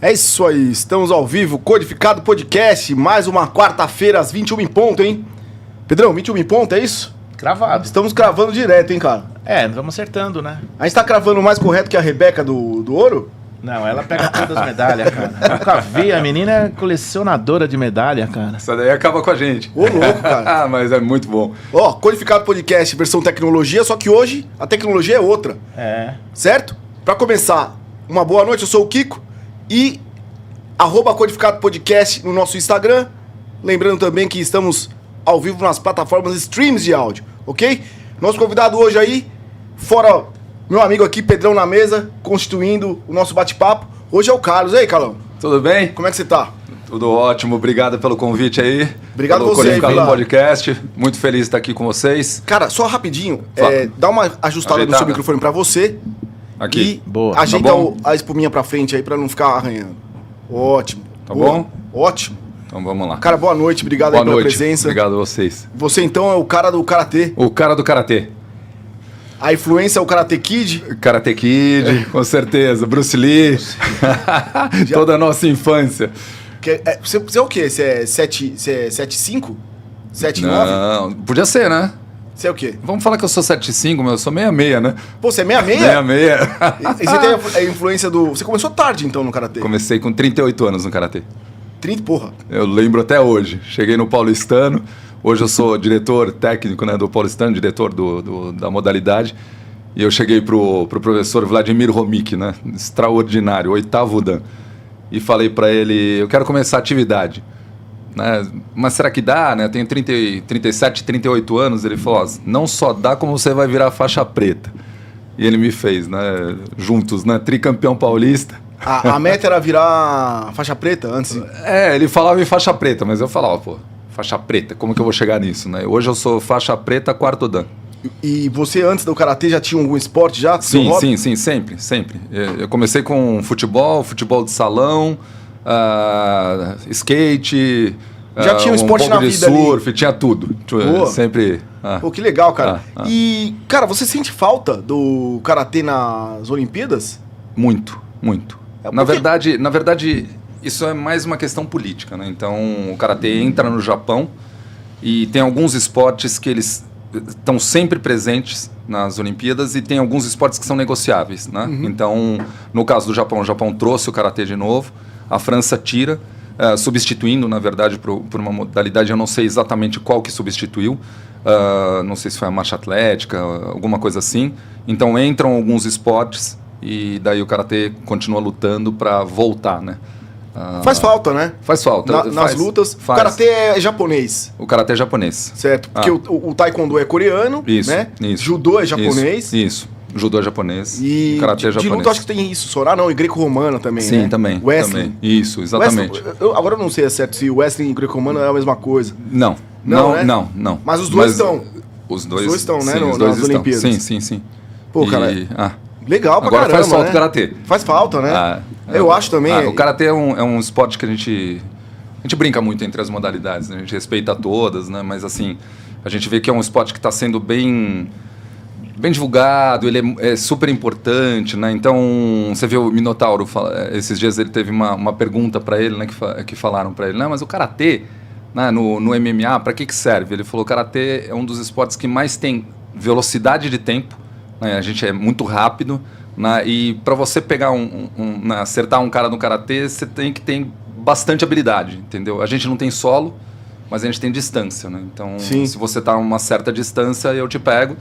É isso aí, estamos ao vivo, Codificado Podcast, mais uma quarta-feira às 21 em ponto, hein? Pedrão, 21 em ponto, é isso? Cravado. Estamos cravando direto, hein, cara? Vamos acertando, né? A gente tá cravando mais correto que a Rebeca do ouro? Não, ela pega todas as medalhas, cara. Nunca vi, a menina é colecionadora de medalha, cara. Isso daí acaba com a gente. Ô, louco, cara. Mas é muito bom. Ó, Codificado Podcast, versão tecnologia, só que hoje a tecnologia é outra. Certo? Pra começar, uma boa noite, eu sou o Kiko. E @Codificado Podcast no nosso Instagram. Lembrando também que estamos ao vivo nas plataformas streams de áudio, ok? Nosso convidado hoje aí, fora meu amigo aqui, Pedrão na mesa, constituindo o nosso bate-papo. Hoje é o Carlos. E aí, Carlão? Tudo bem? Como é que você tá? Tudo ótimo, obrigado pelo convite aí. Obrigado pelo você aí, Codificado Podcast. Muito feliz de estar aqui com vocês. Cara, só rapidinho, dá uma ajustada no seu microfone pra você. Aqui. E Boa. ajeita Tá bom? a espuminha pra frente aí pra não ficar arranhando. Ótimo. Tá Boa. bom? Ótimo. Então vamos lá. Cara, boa noite, obrigado Boa aí pela noite. presença. Obrigado a vocês. Você então é o cara do Karatê. O cara do Karatê. A influência é o Karate Kid. Karate Kid, com certeza. Bruce Lee. Toda a nossa infância. Você é o quê? Você é 7'5"? 7'9"? Não, podia ser, né? Você é o quê? Vamos falar que eu sou 7'5", mas eu sou 66, né? Pô, você é 66? 66. E você tem a influência do... Você começou tarde, então, no Karatê? Comecei com 38 anos no Karatê. 30, porra. Eu lembro até hoje. Cheguei no Paulistano. Hoje eu sou diretor técnico, né, do Paulistano, diretor da modalidade. E eu cheguei pro professor Vladimir Romik, né? Extraordinário, 8º Dan. E falei para ele, eu quero começar a atividade. Né? Mas será que dá, né? Eu tenho 37, 38 anos. Ele falou, não só dá, como você vai virar faixa preta. E ele me fez, né? Juntos, né? Tricampeão paulista. A meta era virar faixa preta antes? Ele falava em faixa preta, mas eu falava, pô, faixa preta, como que eu vou chegar nisso, né? Hoje eu sou faixa preta, 4º Dan. E você, antes do Karatê, já tinha algum esporte já? Sim, sempre. Eu comecei com futebol de salão, skate... Já tinha um esporte na vida surf, ali. Tinha tudo. Boa. Sempre... Pô, que legal, cara. E, cara, você sente falta do Karatê nas Olimpíadas? Muito. Na verdade, isso é mais uma questão política, né? Então, o Karatê entra no Japão e tem alguns esportes que eles estão sempre presentes nas Olimpíadas e tem alguns esportes que são negociáveis, né? Uhum. Então, no caso do Japão, o Japão trouxe o Karatê de novo, a França tira, substituindo, na verdade, por uma modalidade, eu não sei exatamente qual que substituiu, não sei se foi a marcha atlética, alguma coisa assim. Então, entram alguns esportes e daí o Karatê continua lutando para voltar, né? Faz falta, né? Faz falta. Nas lutas. O Karatê é japonês. O Karatê é japonês. Certo. Porque o Taekwondo é coreano, isso, né? Isso. Judô é japonês. Isso. Judô é japonês. E o Karatê é japonês. De luta acho que tem isso. Sorá não, e greco-romano também, sim, né? também. Wrestling. Também. Isso, exatamente. Agora eu não sei certo se o wrestling e o greco-romano é a mesma coisa. Não. Não. Mas os dois estão. Os dois estão, né? Sim, Nas Olimpíadas. Sim. Pô, cara... Legal pra agora caramba, faz falta né? o Karatê. Faz falta, né? Eu acho também. O Karatê é um esporte que a gente brinca muito entre as modalidades, né? A gente respeita todas, né? Mas assim, a gente vê que é um esporte que está sendo bem divulgado, ele é super importante, né? Então, você vê o Minotauro, esses dias ele teve uma pergunta para ele, né? Que falaram para ele, não, mas o Karatê, né, no MMA, para que serve? Ele falou, o Karatê é um dos esportes que mais tem velocidade de tempo, né? A gente é muito rápido, né? E para você pegar acertar um cara no Karatê, você tem que ter bastante habilidade, entendeu? A gente não tem solo, mas a gente tem distância, né? Então, se você está a uma certa distância, eu te pego.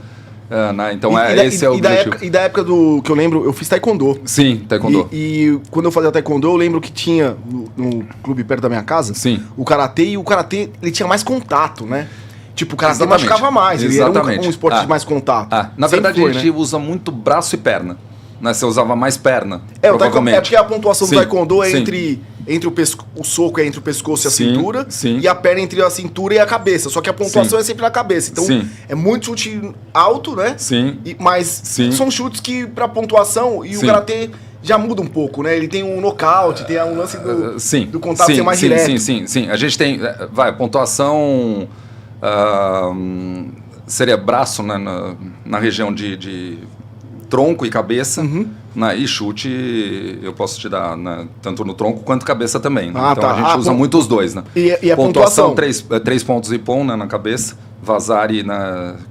Né? Então, esse é o objetivo. E da época que eu lembro, eu fiz taekwondo. Sim, taekwondo. E quando eu fazia taekwondo, eu lembro que tinha no clube perto da minha casa, o karatê, e o karatê ele tinha mais contato, né? Tipo, o karatê machucava mais, ele era um esporte de mais contato. Na verdade, a gente usa muito braço e perna. Né? Você usava mais perna, provavelmente. É porque a pontuação do taekwondo é entre o soco é entre o pescoço e a cintura, e a perna entre a cintura e a cabeça. Só que a pontuação é sempre na cabeça. Então, é muito chute alto, né? Mas são chutes que, pra pontuação, e o karatê já muda um pouco, né? Ele tem um nocaute, tem um lance do contato ser mais direto. Sim. A gente tem... pontuação... seria braço, né, na região de tronco e cabeça. E chute eu posso te dar, né, tanto no tronco quanto cabeça também. Né? Então tá. a gente usa muito os dois. Né? E a pontuação? 3 pontos Ippon, né, na cabeça, Vasari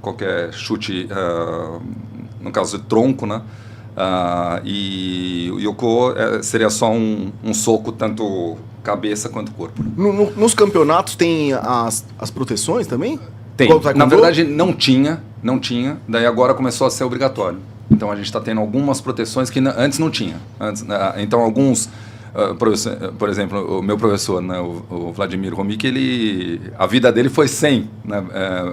qualquer chute, no caso de tronco, né? E o Yoko seria só um soco, tanto cabeça quanto corpo. Nos campeonatos tem as proteções também? Tem. Na verdade, não tinha. Daí agora começou a ser obrigatório. Então a gente está tendo algumas proteções que antes não tinha. Então alguns, por exemplo, o meu professor, né, o Vladimir Romik, a vida dele foi sem, né,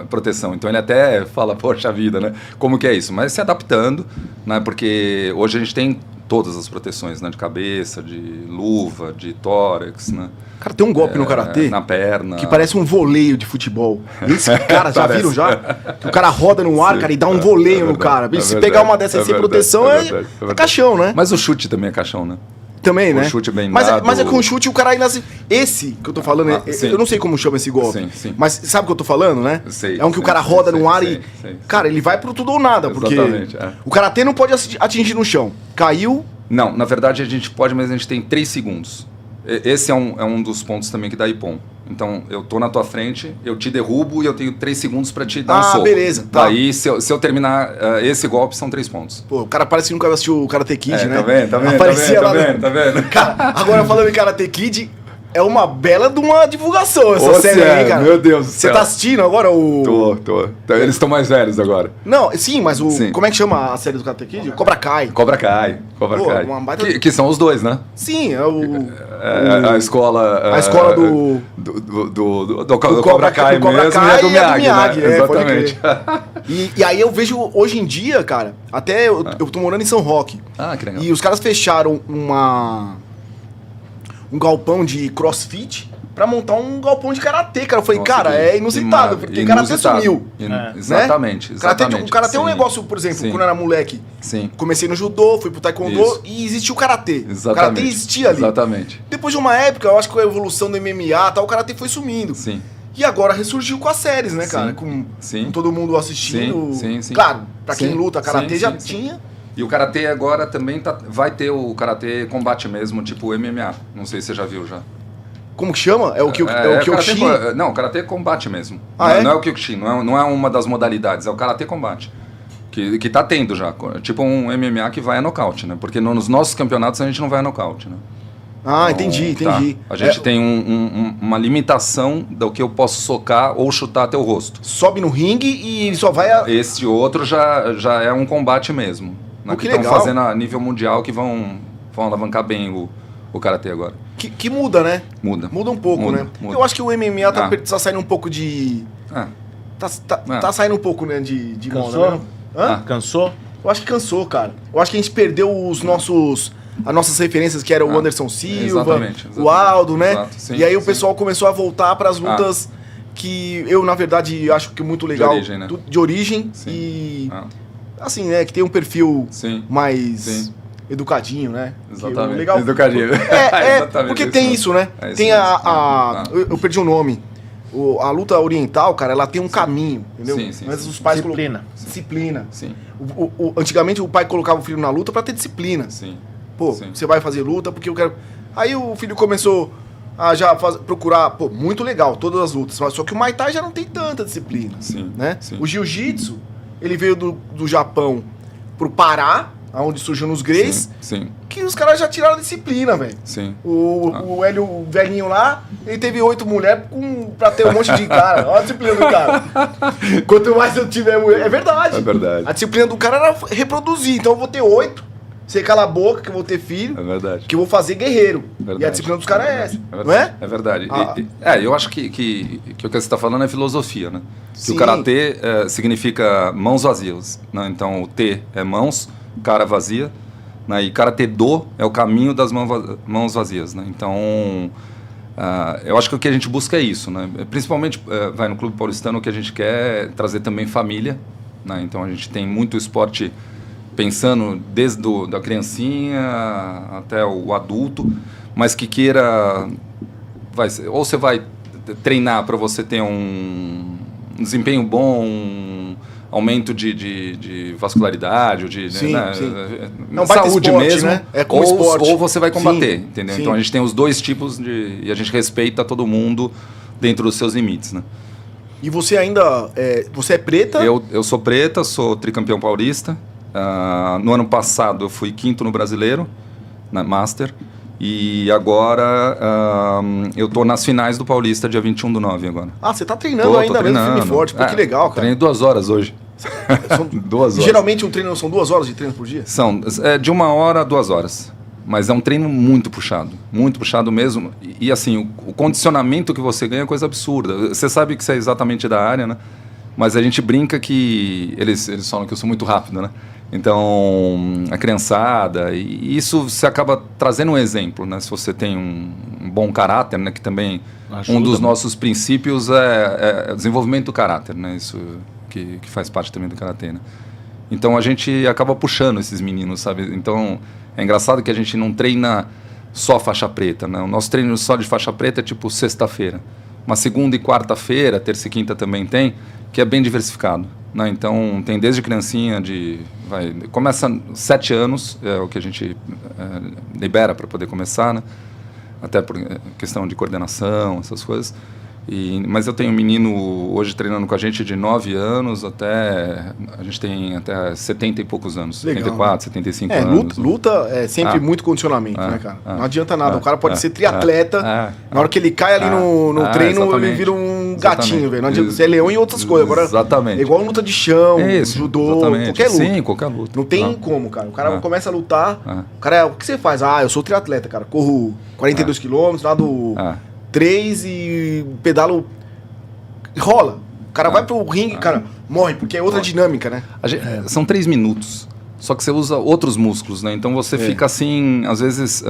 proteção. Então ele até fala, poxa vida, né, como que é isso? Mas se adaptando, né, porque hoje a gente tem todas as proteções, né, de cabeça, de luva, de tórax, né. Cara, tem um golpe no karatê na perna que parece um voleio de futebol. Esse cara, já viram já? Que o cara roda no ar, cara, e dá um voleio no cara. Se pegar uma dessas sem proteção, é caixão, né? Mas o chute também é caixão, né? Também, né? O chute bem mas dado. É com o chute o cara ainda assim... Esse que eu tô falando, eu não sei como chama esse golpe. Sim. Mas sabe o que eu tô falando, né? Sei, é um que o cara roda no ar e... Cara, ele vai pro tudo ou nada, porque... Exatamente, o karatê não pode atingir no chão. Caiu... Não, na verdade a gente pode, mas a gente tem 3 segundos. Esse é um dos pontos também que dá Ippon. Então, eu tô na tua frente, eu te derrubo e eu tenho 3 segundos pra te dar um soco. Beleza. Tá. Daí, se eu terminar esse golpe, são 3 pontos. Pô, o cara parece que nunca assistiu o Karate Kid, né? Tá vendo? Aparecia lá Tá vendo? Cara, agora falando em Karate Kid, é uma bela de uma divulgação essa série aí, cara. Meu Deus do céu. Você tá assistindo agora o... Tô. Eles estão mais velhos agora. Não, sim, mas como é que chama a série do Karate Kid? Cobra Kai. Cobra Kai. Uma baita... Que são os dois, né? Sim, é o... A escola... A escola do Cobra Kai mesmo e a do Miyagi, né? Exatamente. E aí eu vejo, hoje em dia, cara, até eu tô morando em São Roque. Que legal. E os caras fecharam um galpão de crossfit pra montar um galpão de karatê, cara. Eu falei, cara, é inusitado, porque o karatê sumiu. Exatamente. O karatê é um negócio, por exemplo, quando eu era moleque, comecei no judô, fui pro taekwondo e existiu o karatê. O karatê existia ali. Exatamente. Depois de uma época, eu acho que com a evolução do MMA, tal, o karatê foi sumindo. Sim. E agora ressurgiu com as séries, né, cara? Com todo mundo assistindo. Sim. Claro, pra quem luta karatê já tinha. E o karatê agora também vai ter o karatê combate mesmo, tipo MMA. Não sei se você já viu já. Como que chama? É o Kyokushin? Não, o karatê combate mesmo. Não é o Kyokushin, não é uma das modalidades, é o karatê combate. Que tá tendo já. Tipo um MMA que vai a nocaute, né? Porque nos nossos campeonatos a gente não vai a nocaute, né? Então, entendi. A gente tem uma limitação do que eu posso socar ou chutar até o rosto. Sobe no ringue e só vai Esse outro já é um combate mesmo. Que estão fazendo a nível mundial, que vão alavancar bem o karatê agora. Que muda, né? Muda um pouco, né? Muda. Eu acho que o MMA tá saindo um pouco de... Tá saindo um pouco, né, de Cansou? moda, né? Cansou? Eu acho que cansou, cara. Eu acho que a gente perdeu as nossas referências, que era o Anderson Silva, exatamente. O Aldo, né? Exato, sim, e aí o pessoal começou a voltar para as lutas que eu, na verdade, acho que muito legal. De origem, né? De origem. Sim. E... assim, né? Que tem um perfil mais educadinho, né? Exatamente. Legal. Educadinho. Porque tem isso, né? Tem eu perdi o nome. A luta oriental, cara, ela tem um caminho, entendeu? Sim. Os pais Disciplina. Sim. Antigamente o pai colocava o filho na luta pra ter disciplina. Sim. Você vai fazer luta porque eu quero... Aí o filho começou a já procurar... muito legal, todas as lutas. Só que o Muay Thai já não tem tanta disciplina. Né? Sim. O Jiu-Jitsu, ele veio do Japão pro Pará, onde surgiu nos Greys. Sim. Que os caras já tiraram a disciplina, velho. Sim. O Hélio, o velhinho lá, ele teve 8 mulheres pra ter um monte de cara. Olha a disciplina do cara. Quanto mais eu tiver mulher... É verdade. É verdade. A disciplina do cara era reproduzir. Então eu vou ter 8. Você cala a boca, que eu vou ter filho. É verdade. Que eu vou fazer guerreiro. Verdade. E a disciplina dos caras é essa. Não é? É verdade. Eu acho que o que você está falando é filosofia, né? Sim. Que o karatê significa mãos vazias, né? Então o T é mãos, cara vazia, né? E karatê do é o caminho das mãos vazias, né? Então eu acho que o que a gente busca é isso, né? Principalmente vai no Clube Paulistano, o que a gente quer é trazer também família, né? Então a gente tem muito esporte pensando desde da criancinha até o adulto, mas que queira... ou você vai treinar para você ter um desempenho bom, aumento de vascularidade, ou de Sim, né, sim. É um baita saúde esporte, mesmo, né? É como esporte. ou você vai combater, Sim, entendeu? sim. Então a gente tem os dois tipos e a gente respeita todo mundo dentro dos seus limites, né? E você ainda... você é preta? Eu sou preta, sou tricampeão paulista. No ano passado eu fui 5º no Brasileiro, na Master. E agora eu tô nas finais do Paulista, dia 21/9 agora. Ah, você tá treinando ainda mesmo, firme e forte. Pô, que legal, cara. Treinei 2 horas hoje. 2 horas. Geralmente um treino são 2 horas de treino por dia? São de 1 hora a 2 horas. Mas é um treino muito puxado mesmo. E assim, o condicionamento que você ganha é coisa absurda. Você sabe que você é exatamente da área, né? Mas a gente brinca que... Eles falam que eu sou muito rápido, né? Então, a criançada... E isso você acaba trazendo um exemplo, né? Se você tem um bom caráter, né? Que também... Ajuda, um dos nossos princípios é o desenvolvimento do caráter, né? Isso que faz parte também do karatê, né? Então, a gente acaba puxando esses meninos, sabe? Então... É engraçado que a gente não treina só faixa preta, né? O nosso treino só de faixa preta é tipo sexta-feira. Uma segunda e quarta-feira, terça e quinta também tem, que é bem diversificado, né? Então tem desde criancinha começa 7 anos, é o que a gente libera para poder começar, né? Até por questão de coordenação, essas coisas. Mas eu tenho um menino hoje treinando com a gente de 9 anos a gente tem até 70 e poucos anos. Legal, 74, 75 anos. Luta é sempre muito condicionamento, né, cara? Não adianta nada. O cara pode ser triatleta, na hora que ele cai ali no treino, exatamente. Ele vira um gatinho, velho. Não adianta ser leão e outras coisas. Agora, exatamente. É igual luta de chão, judô, qualquer luta. Sim, qualquer luta. Não tem como, cara. O cara começa a lutar, o cara, o que você faz? Eu sou triatleta, cara. Corro 42 quilômetros, nado... 3 e pedalo rola. O cara vai pro ringue, cara, morre, porque é outra dinâmica, né? São 3 minutos. Só que você usa outros músculos, né? Então você fica assim, às vezes,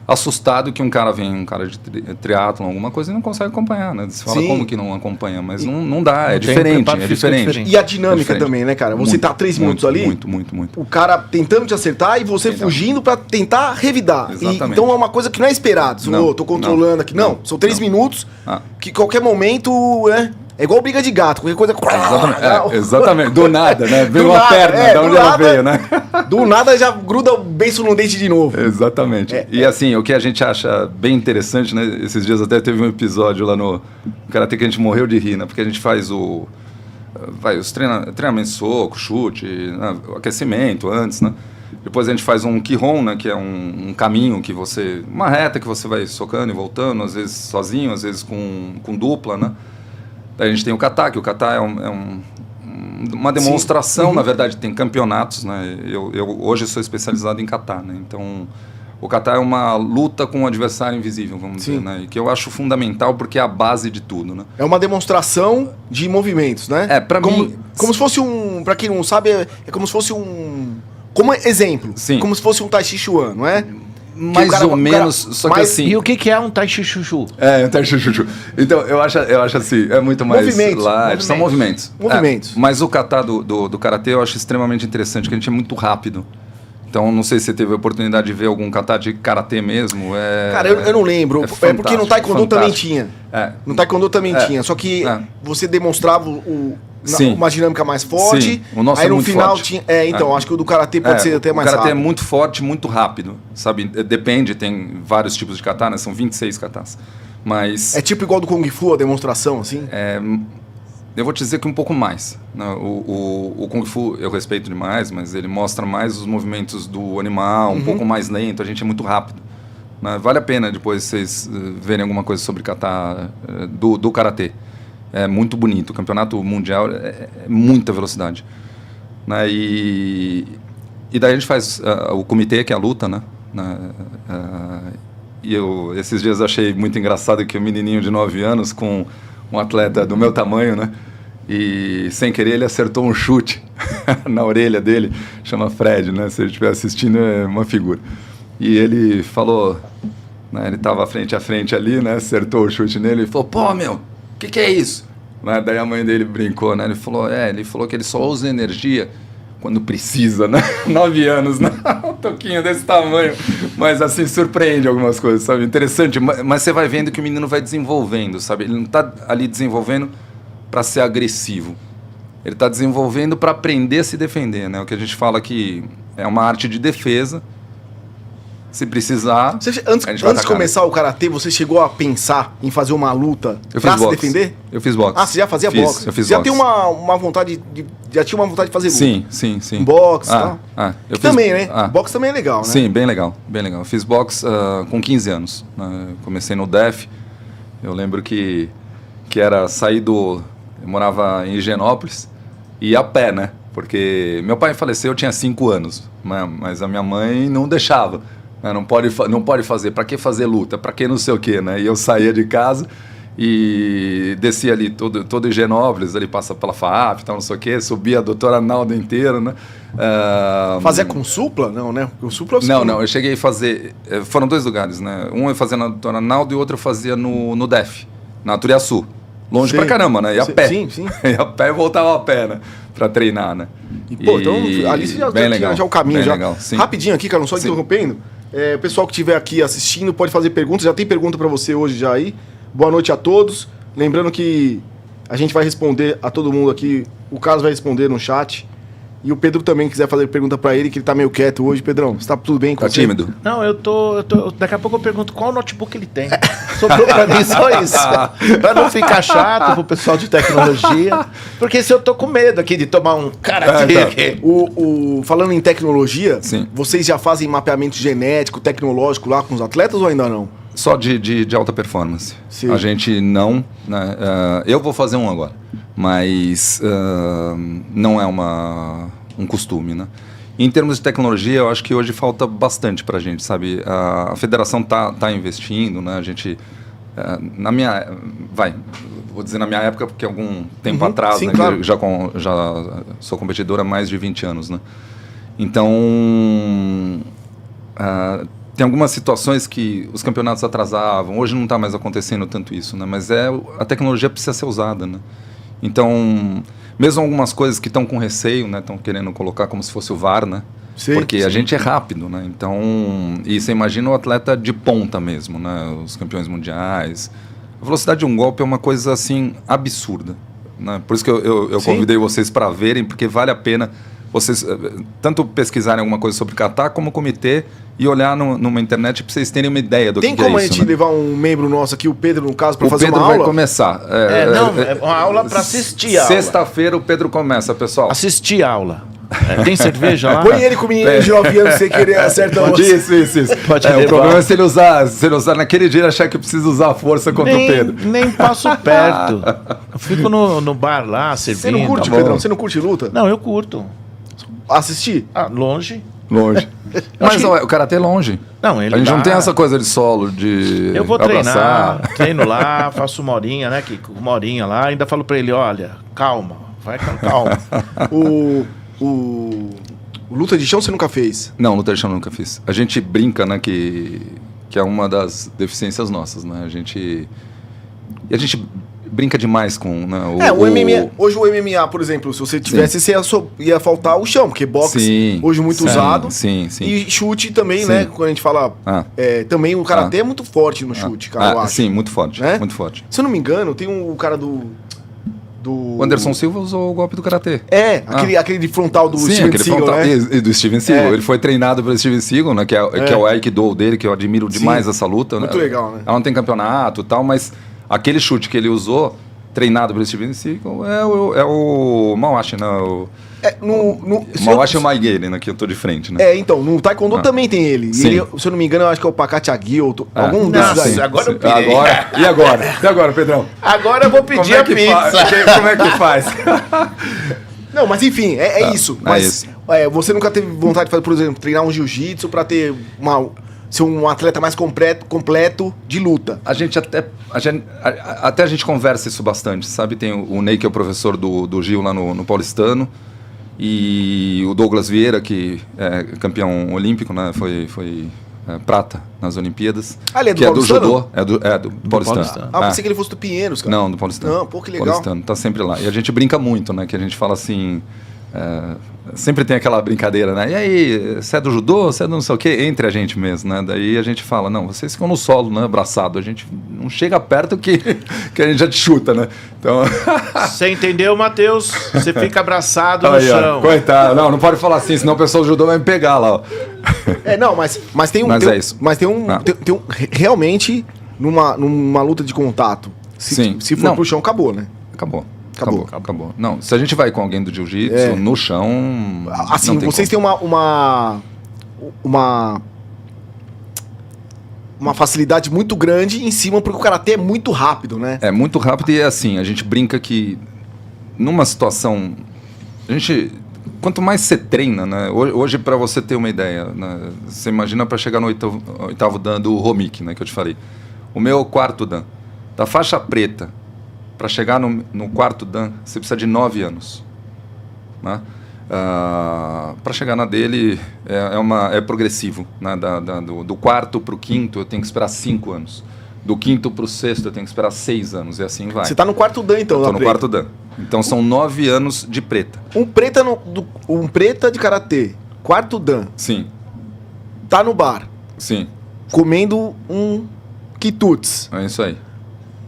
assustado que um cara de triatlon, alguma coisa, e não consegue acompanhar, né? Você fala como que não acompanha, mas não dá, é diferente. E a dinâmica também, né, cara? Você tá 3 minutos ali, muito. O cara tentando te acertar e você fugindo pra tentar revidar. Então é uma coisa que não é esperado. Tô controlando aqui. Não, são 3 minutos que qualquer momento, né? É igual briga de gato, qualquer coisa... Exatamente. Do nada, né? Vem uma perna, da onde ela veio, né? Do nada já gruda o beiço no dente de novo. Exatamente. E assim, o que a gente acha bem interessante, né? Esses dias até teve um episódio lá no Karatê que a gente morreu de rir, né? Porque a gente faz os treinamentos soco, chute, né? O aquecimento antes, né? Depois a gente faz um Kihon, né? Que é um caminho que você... Uma reta que você vai socando e voltando, às vezes sozinho, às vezes com dupla, né? Daí a gente tem o kata, que o kata é uma demonstração, na verdade tem campeonatos, né? Eu hoje sou especializado em kata, né? Então o kata é uma luta com um adversário invisível, vamos dizer, né? E que eu acho fundamental porque é a base de tudo, né? É uma demonstração de movimentos, né? Para mim... Como se fosse pra quem não sabe, é como se fosse como exemplo. Sim. Como se fosse um Tai Chi Chuan, não é? Mais ou menos, só que assim... E o que é um Tai Chi Chuchu? Um Tai Chi Chuchu. Então, eu acho assim, é muito mais... Movimentos. São movimentos. Movimentos. Mas o kata do karatê eu acho extremamente interessante, porque a gente é muito rápido. Então, não sei se você teve a oportunidade de ver algum kata de karatê mesmo. Cara, eu não lembro. É porque no taekwondo também tinha. No taekwondo também tinha. Só que você demonstrava uma dinâmica mais forte. Sim. O nosso aí é no muito final forte. tinha. Então, acho que o do karatê pode ser até mais rápido. O karatê é muito forte, muito rápido. Sabe? Depende, tem vários tipos de kata, né? São 26 katas. Mas... É tipo igual do Kung Fu, a demonstração, assim? Eu vou te dizer que um pouco mais. Né? O Kung Fu eu respeito demais, mas ele mostra mais os movimentos do animal, um pouco mais lento, a gente é muito rápido. Né? Vale a pena depois vocês verem alguma coisa sobre kata do karatê. É muito bonito, o campeonato mundial é muita velocidade. Né? E daí a gente faz o comitê, que é a luta, né? E eu esses dias achei muito engraçado que o menininho de 9 anos com um atleta do meu tamanho, né? E sem querer ele acertou um chute na orelha dele, chama Fred, né? Se ele estiver assistindo é uma figura. E ele falou, né? Ele estava frente a frente ali, né? Acertou o chute nele e falou, pô, meu, o que é isso? Né? Daí a mãe dele brincou, né? Ele falou que ele só usa energia quando precisa, né? 9 anos, né? Um toquinho desse tamanho. Mas assim, surpreende algumas coisas, sabe? Interessante, mas você vai vendo que o menino vai desenvolvendo, sabe? Ele não está ali desenvolvendo para ser agressivo. Ele está desenvolvendo para aprender a se defender, né? O que a gente fala que é uma arte de defesa. Se precisar... Antes de começar o karatê, você chegou a pensar em fazer uma luta pra se defender? Eu fiz boxe. Ah, você já fazia boxe? Eu fiz já boxe. tem uma vontade de... Já tinha uma vontade de fazer luta? Sim. Boxe e tal? Também, né? Ah. Boxe também é legal, né? Sim, bem legal. Eu fiz boxe com 15 anos. Né? Comecei no DEF. Eu lembro que era sair do... Eu morava em Higienópolis e ia a pé, né? Porque meu pai faleceu, eu tinha 5 anos. Mas a minha mãe não deixava. Não pode fazer. Para que fazer luta? Para que não sei o quê, né? E eu saía de casa e descia ali todo Higienópolis, ali passa pela FAAP, tal, não sei o quê, subia a Doutora Arnaldo inteiro, né? Fazia com supla? Não, né? O supla Não, eu cheguei a fazer... Foram 2 lugares, né? Um eu fazia na Doutora Arnaldo e o outro eu fazia no DEF, na Turiaçu. Longe pra caramba, né? Ia a pé. Sim. Ia a pé e voltava a pé, né? Pra treinar, né? Então ali você já tinha o caminho. Já. Legal, sim. Rapidinho aqui, cara, não só interrompendo. O pessoal que estiver aqui assistindo pode fazer perguntas. Já tem pergunta pra você hoje já aí. Boa noite a todos. Lembrando que a gente vai responder a todo mundo aqui. O Carlos vai responder no chat. E o Pedro também quiser fazer pergunta pra ele, que ele tá meio quieto hoje. Pedrão, você tá tudo bem com você? Tá tímido? Não, eu tô... Daqui a pouco eu pergunto qual notebook ele tem. Sobrou pra mim só isso. Pra não ficar chato pro pessoal de tecnologia. Porque se eu tô com medo aqui de tomar um karatê aqui. Falando em tecnologia, Sim. Vocês já fazem mapeamento genético, tecnológico lá com os atletas ou ainda não? Só de alta performance. Sim. A gente não... Né, eu vou fazer um agora. Mas não é um costume, né? Em termos de tecnologia, eu acho que hoje falta bastante pra gente, sabe? A federação tá investindo, né? A gente... vou dizer na minha época, porque algum tempo atrás, sim, né? Claro. Já sou competidor há mais de 20 anos, né? Então... tem algumas situações que os campeonatos atrasavam. Hoje não está mais acontecendo tanto isso, né? Mas a tecnologia precisa ser usada, né? Então, mesmo algumas coisas que estão com receio, né? Estão querendo colocar como se fosse o VAR, né? Sim, porque a gente é rápido, né? Então, e você imagina o atleta de ponta mesmo, né? Os campeões mundiais. A velocidade de um golpe é uma coisa, assim, absurda, né? Por isso que eu convidei vocês para verem, porque vale a pena vocês tanto pesquisarem alguma coisa sobre kata como comitê e olhar numa internet para vocês terem uma ideia do que é isso. Tem como a gente levar um membro nosso aqui, o Pedro, no caso, para fazer uma aula? O Pedro vai começar. É uma aula para assistir a aula. Sexta-feira o Pedro começa, pessoal. Assistir a aula. Tem cerveja lá? Põe ele com o menino de 9 anos, sem querer acertar você. Isso. Pode o problema é se ele usar naquele dia, achar que precisa usar a força contra o Pedro. Nem passo perto. Eu fico no bar lá, servindo. Você não curte, Pedrão? Você não curte luta? Não, eu curto. Assistir? Longe. Mas o karatê é longe. Não, a gente não tem essa coisa de solo, de eu vou abraçar. treino lá, faço 1 horinha, né, Kiko? 1 horinha lá, ainda falo pra ele, olha, calma, vai com calma. O luta de chão você nunca fez? Não, luta de chão nunca fiz. A gente brinca, né, que é uma das deficiências nossas, né? A gente brinca demais com... Né, o MMA, hoje o MMA, por exemplo, se você tivesse, você ia faltar o chão, porque boxe hoje muito usado. Sim. E chute também, né? Quando a gente fala... também o karatê é muito forte no chute, cara, eu acho. Sim, muito forte, né? Muito forte. Se eu não me engano, tem um cara do... O Anderson Silva usou o golpe do karatê. Aquele de frontal do Steven Seagal, frontal, né? E do Steven Seagal. Ele foi treinado pelo Steven Seagal, né? Que é o Aikido dele, que eu admiro demais essa luta. Muito legal, né? Ela não tem campeonato e tal, mas aquele chute que ele usou, treinado pelo Steven Seagal, é o Mawashi, né? Mawashi é o Maigeri, né? Que eu tô de frente, né? Então, no Taekwondo também tem ele. E ele, se eu não me engano, eu acho que é o Pakati Agi, ou algum desses aí. Sim. Agora eu pirei. E agora, Pedrão? Agora eu vou pedir a pizza. Como é que faz? Não, mas enfim, é isso. Mas você nunca teve vontade de fazer, por exemplo, treinar um jiu-jitsu pra ter ser um atleta mais completo de luta? A gente conversa isso bastante, sabe? Tem o Ney, que é o professor do Gil lá no Paulistano, e o Douglas Vieira, que é campeão olímpico, né? Foi prata nas Olimpíadas. Ele é do Paulistano? Que é do judô? Do Paulistano. Pensei que ele fosse do Pinheiros, cara. Não, do Paulistano. Não, pô, que legal. Paulistano, tá sempre lá. E a gente brinca muito, né? Que a gente fala assim... sempre tem aquela brincadeira, né? E aí, você é do judô, você é do não sei o quê, entre a gente mesmo, né? Daí a gente fala, não, vocês ficam no solo, né? Abraçado. A gente não chega perto que a gente já te chuta, né? Então... Você entendeu, Matheus? Você fica abraçado no chão. Coitado. Não pode falar assim, senão o pessoal do judô vai me pegar lá, ó. Mas tem um... Mas é isso. Mas tem um... Realmente, numa luta de contato, se for pro chão, acabou, né? Acabou. Não, se a gente vai com alguém do jiu-jitsu, no chão... Assim, vocês têm uma facilidade muito grande em cima, porque o karatê é muito rápido, né? É muito rápido e é assim, a gente brinca que numa situação... Quanto mais você treina, né? Hoje, para você ter uma ideia, né? Você imagina para chegar no oitavo dan do Romik, né? Que eu te falei. O meu quarto dan, da faixa preta, para chegar no quarto dan, você precisa de 9 anos. Né? Para chegar na dele é progressivo. Né? Do quarto para o quinto eu tenho que esperar 5 anos. Do quinto para o sexto eu tenho que esperar 6 anos. E assim vai. Você está no quarto dan, então? Estou no quarto dan. Então são 9 anos de preta. Um preta de karatê, quarto dan. Sim. Tá no bar. Sim. Comendo um quitutes. É isso aí.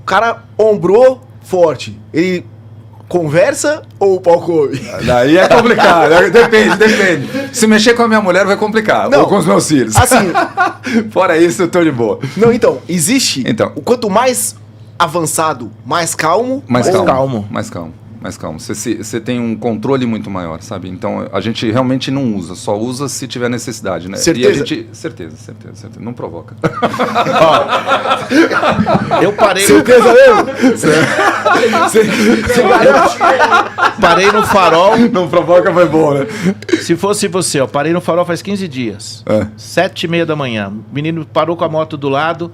O cara ombrou forte. Ele conversa ou o pau come? Daí é complicado. Depende. Se mexer com a minha mulher vai complicar. Não, ou com os meus filhos. Assim. Fora isso, eu tô de boa. Não, então, existe. Então. Quanto mais avançado, mais calmo. Mais calmo. Você tem um controle muito maior, sabe? Então a gente realmente não usa, só usa se tiver necessidade, né? Certeza? E a gente, certeza. Não provoca. Eu parei. Certeza mesmo? Parei no farol. Não provoca, foi bom, né? Se fosse você, ó, parei no farol faz 15 dias. 7h30 da manhã. O menino parou com a moto do lado.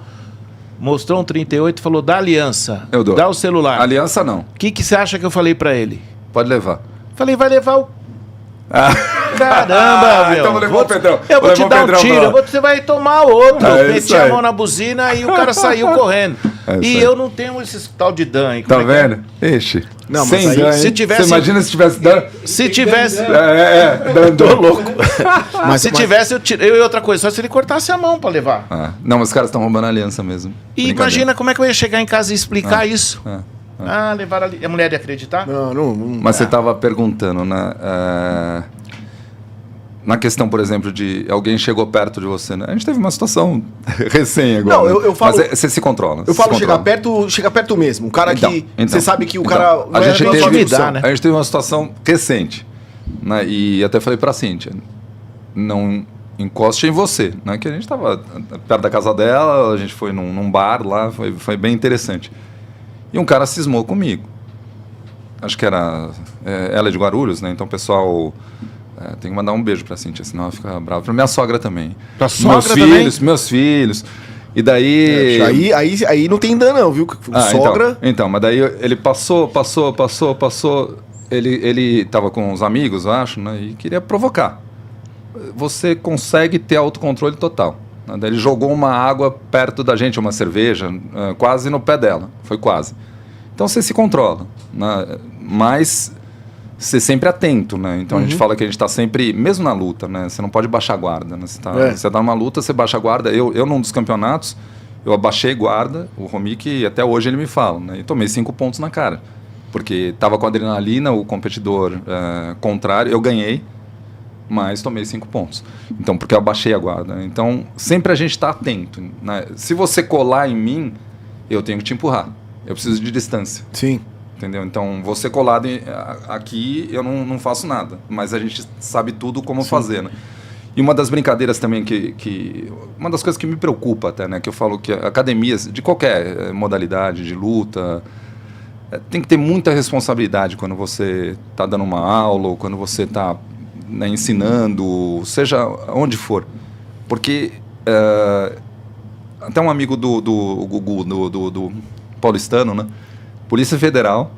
Mostrou um 38 e falou, dá aliança. Eu dou. Dá o celular. Aliança não. O que você acha que eu falei pra ele? Pode levar. Falei, vai levar o... Caramba, meu. Então vou levar o Pedrão. Eu vou te dar um tiro, você vai tomar outro. Meti a mão na buzina e o cara saiu correndo. E eu não tenho esse tal de dan aí. Tá vendo? Ixi. Não, mas sem aí, dan, se tivesse... Você imagina se tivesse dan? Se tivesse... Tô louco. Mas se tivesse, eu tirei. E outra coisa, só se ele cortasse a mão pra levar. Não, mas os caras estão roubando a aliança mesmo. E imagina como é que eu ia chegar em casa e explicar isso. Levar ali. A mulher ia acreditar? Não. Mas você estava perguntando, né? Na questão, por exemplo, de alguém chegou perto de você, né? A gente teve uma situação recém agora. Não, eu falo... Mas você se controla. Eu falo chega perto mesmo. O cara que... Você sabe que o cara... A gente teve uma situação recente. Né? E até falei pra Cíntia, não encoste em você. Né? Que a gente estava perto da casa dela, a gente foi num bar lá, foi bem interessante. E um cara cismou comigo. Acho que era... ela é de Guarulhos, né? Então o pessoal... tem que mandar um beijo pra Cíntia, senão ela fica brava. Pra minha sogra também. Pra sogra também? Meus filhos. E daí... Aí não tem dan não, viu? Sogra... Então, mas daí ele passou. Ele tava com uns amigos, eu acho, né? E queria provocar. Você consegue ter autocontrole total. Né? Daí ele jogou uma água perto da gente, uma cerveja, quase no pé dela. Foi quase. Então você se controla. Né? Mas... ser sempre atento, né? Então a gente fala que a gente está sempre, mesmo na luta, né? Você não pode baixar a guarda, né? Você tá numa luta, você baixa a guarda. Eu num dos campeonatos, eu abaixei guarda, o Romik, até hoje ele me fala, né? E tomei 5 pontos na cara. Porque tava com adrenalina, o competidor contrário, eu ganhei, mas tomei 5 pontos. Então, porque eu abaixei a guarda. Então, sempre a gente está atento, né? Se você colar em mim, eu tenho que te empurrar. Eu preciso de distância. Sim. Entendeu? Então, você colado aqui, eu não faço nada. Mas a gente sabe tudo como fazer, né? E uma das brincadeiras também uma das coisas que me preocupa até, né? Que eu falo que academias, de qualquer modalidade de luta, tem que ter muita responsabilidade quando você está dando uma aula ou quando você está ensinando, seja onde for. Porque até um amigo do Gugu, do paulistano, né? Polícia Federal,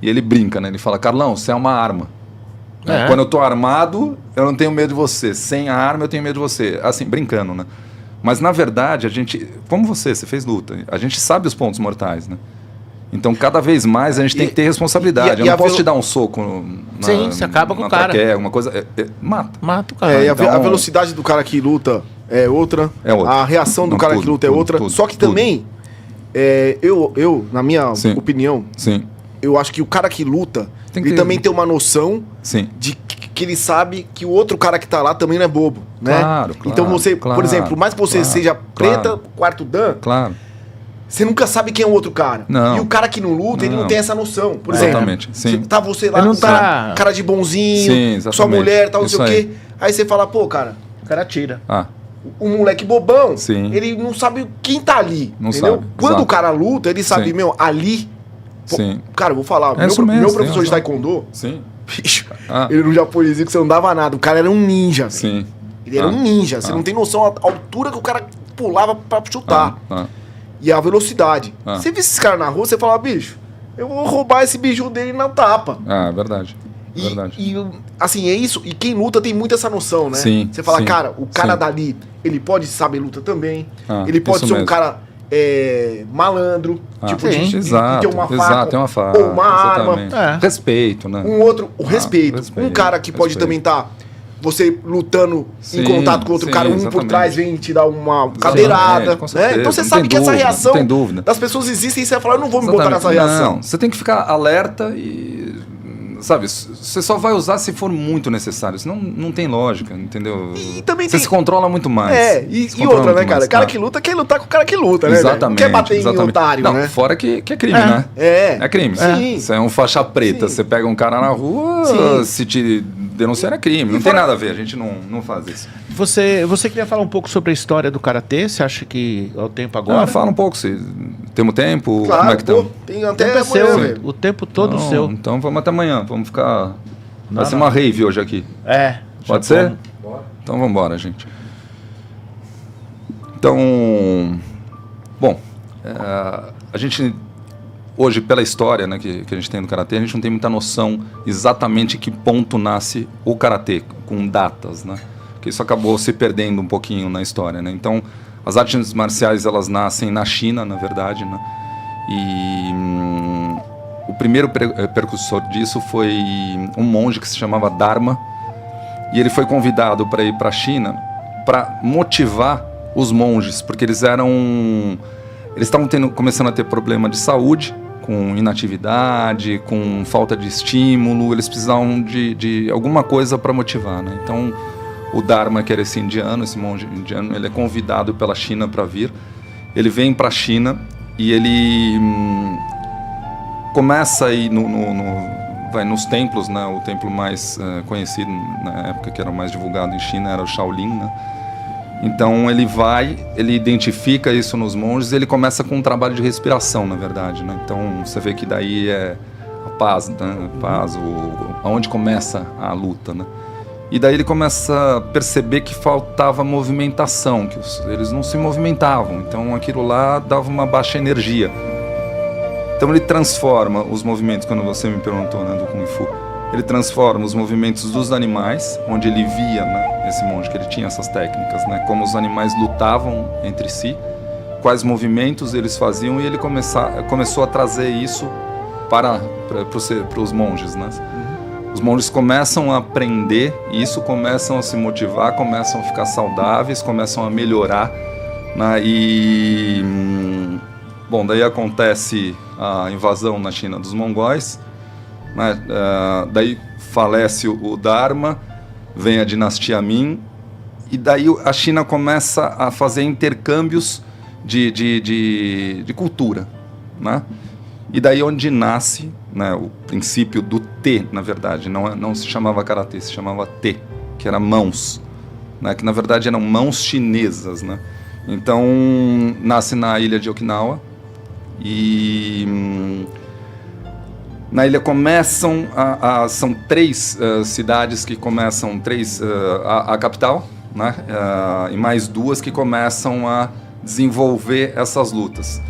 e ele brinca, né? Ele fala, Carlão, você é uma arma. Quando eu tô armado, eu não tenho medo de você. Sem a arma, eu tenho medo de você. Assim, brincando, né? Mas, na verdade, a gente... Como você fez luta. A gente sabe os pontos mortais, né? Então, cada vez mais, a gente tem que ter responsabilidade. Eu não posso te dar um soco Sim, você acaba com o cara. Alguma coisa... Mata o cara. Então... a velocidade do cara que luta é outra. É outra. A reação do cara que luta é outra. Tudo, Só que também... Na minha opinião, eu acho que o cara que luta, ele também tem uma noção de que ele sabe que o outro cara que tá lá também não é bobo, né? Claro, então você, por exemplo, por mais que você seja preta, quarto dan, você nunca sabe quem é o outro cara. Não. E o cara que não luta, ele não tem essa noção. Por exemplo, tá você lá, não tá... cara de bonzinho, sua mulher, tal, não sei o quê. Aí você fala, pô, cara, o cara tira. O moleque bobão, ele não sabe quem tá ali, entendeu? Sabe. Quando o cara luta, ele sabe, ali... Pô, cara, eu vou falar, meu professor de taekwondo, bicho, ele no japonesinho que você não dava nada, o cara era um ninja. Ele era um ninja, você não tem noção da altura que o cara pulava pra chutar. E a velocidade. Você vê esses caras na rua, você fala, bicho, eu vou roubar esse biju dele na tapa. Verdade. E assim, é isso. E quem luta tem muito essa noção, né? Você fala, cara, o cara dali, ele pode saber luta também. Ele pode ser um cara malandro, tipo de ter uma faca, ou uma arma. Respeito, né? O respeito. Um cara que pode também estar... Você lutando em contato com outro cara, por trás vem te dar uma cadeirada, né? Então você sabe que essa reação das pessoas existe e você vai falar, eu não vou me botar nessa reação. Não, você tem que ficar alerta e... Sabe, você só vai usar se for muito necessário, senão não tem lógica, entendeu? E também você se controla muito mais. E outra, né, cara? O cara que luta quer lutar com o cara que luta, né? Exatamente. Quer bater em otário, né? Fora que é crime, né? É crime. Você é um faixa preta, você pega um cara na rua, se te denunciar é crime. Não tem nada a ver, a gente não faz isso. Você queria falar um pouco sobre a história do karatê? Você acha que é o tempo agora? Fala um pouco, se temos tempo, claro, como é que estamos? Tem até amanhã, o tempo todo seu. Então vamos até amanhã, vamos ficar... Vai ser uma rave hoje aqui. Pode ser? Bora. Então vamos embora, gente. Então, bom, a gente... Hoje, pela história, né, que a gente tem no karatê, a gente não tem muita noção exatamente que ponto nasce o karatê, com datas, né? Porque isso acabou se perdendo um pouquinho na história, né? Então, as artes marciais, elas nascem na China, na verdade, né? E o primeiro precursor disso foi um monge que se chamava Dharma, e ele foi convidado para ir para a China para motivar os monges, porque eles estavam começando a ter problema de saúde, com inatividade, com falta de estímulo, eles precisavam de alguma coisa para motivar, né? Então, o Dharma, que era esse monge indiano, ele é convidado pela China para vir. Ele vem para a China e ele começa a ir vai nos templos, né? O templo mais conhecido na época, que era mais divulgado em China, era o Shaolin, né? Então ele identifica isso nos monges e ele começa com um trabalho de respiração, na verdade, né? Então você vê que daí é a paz, né? Aonde começa a luta, né? E daí ele começa a perceber que faltava movimentação, que eles não se movimentavam, então aquilo lá dava uma baixa energia. Então ele transforma os movimentos, quando você me perguntou, né, do Kung Fu, ele transforma os movimentos dos animais, onde ele via, né, esse monge, que ele tinha essas técnicas, né, como os animais lutavam entre si, quais movimentos eles faziam, e ele começou a trazer isso para os monges, né? Os monges começam a aprender isso, começam a se motivar, começam a ficar saudáveis, começam a melhorar, né? Bom, daí acontece a invasão na China dos mongóis, né? Daí falece o Dharma, vem a dinastia Ming, e daí a China começa a fazer intercâmbios de cultura, né? E daí onde nasce, né, o princípio do T, na verdade, não se chamava karatê, se chamava T, que era mãos, né, que na verdade eram mãos chinesas, né? Então nasce na ilha de Okinawa, e na ilha começam são 3 cidades que começam, a capital, né, e mais 2 que começam a desenvolver essas lutas.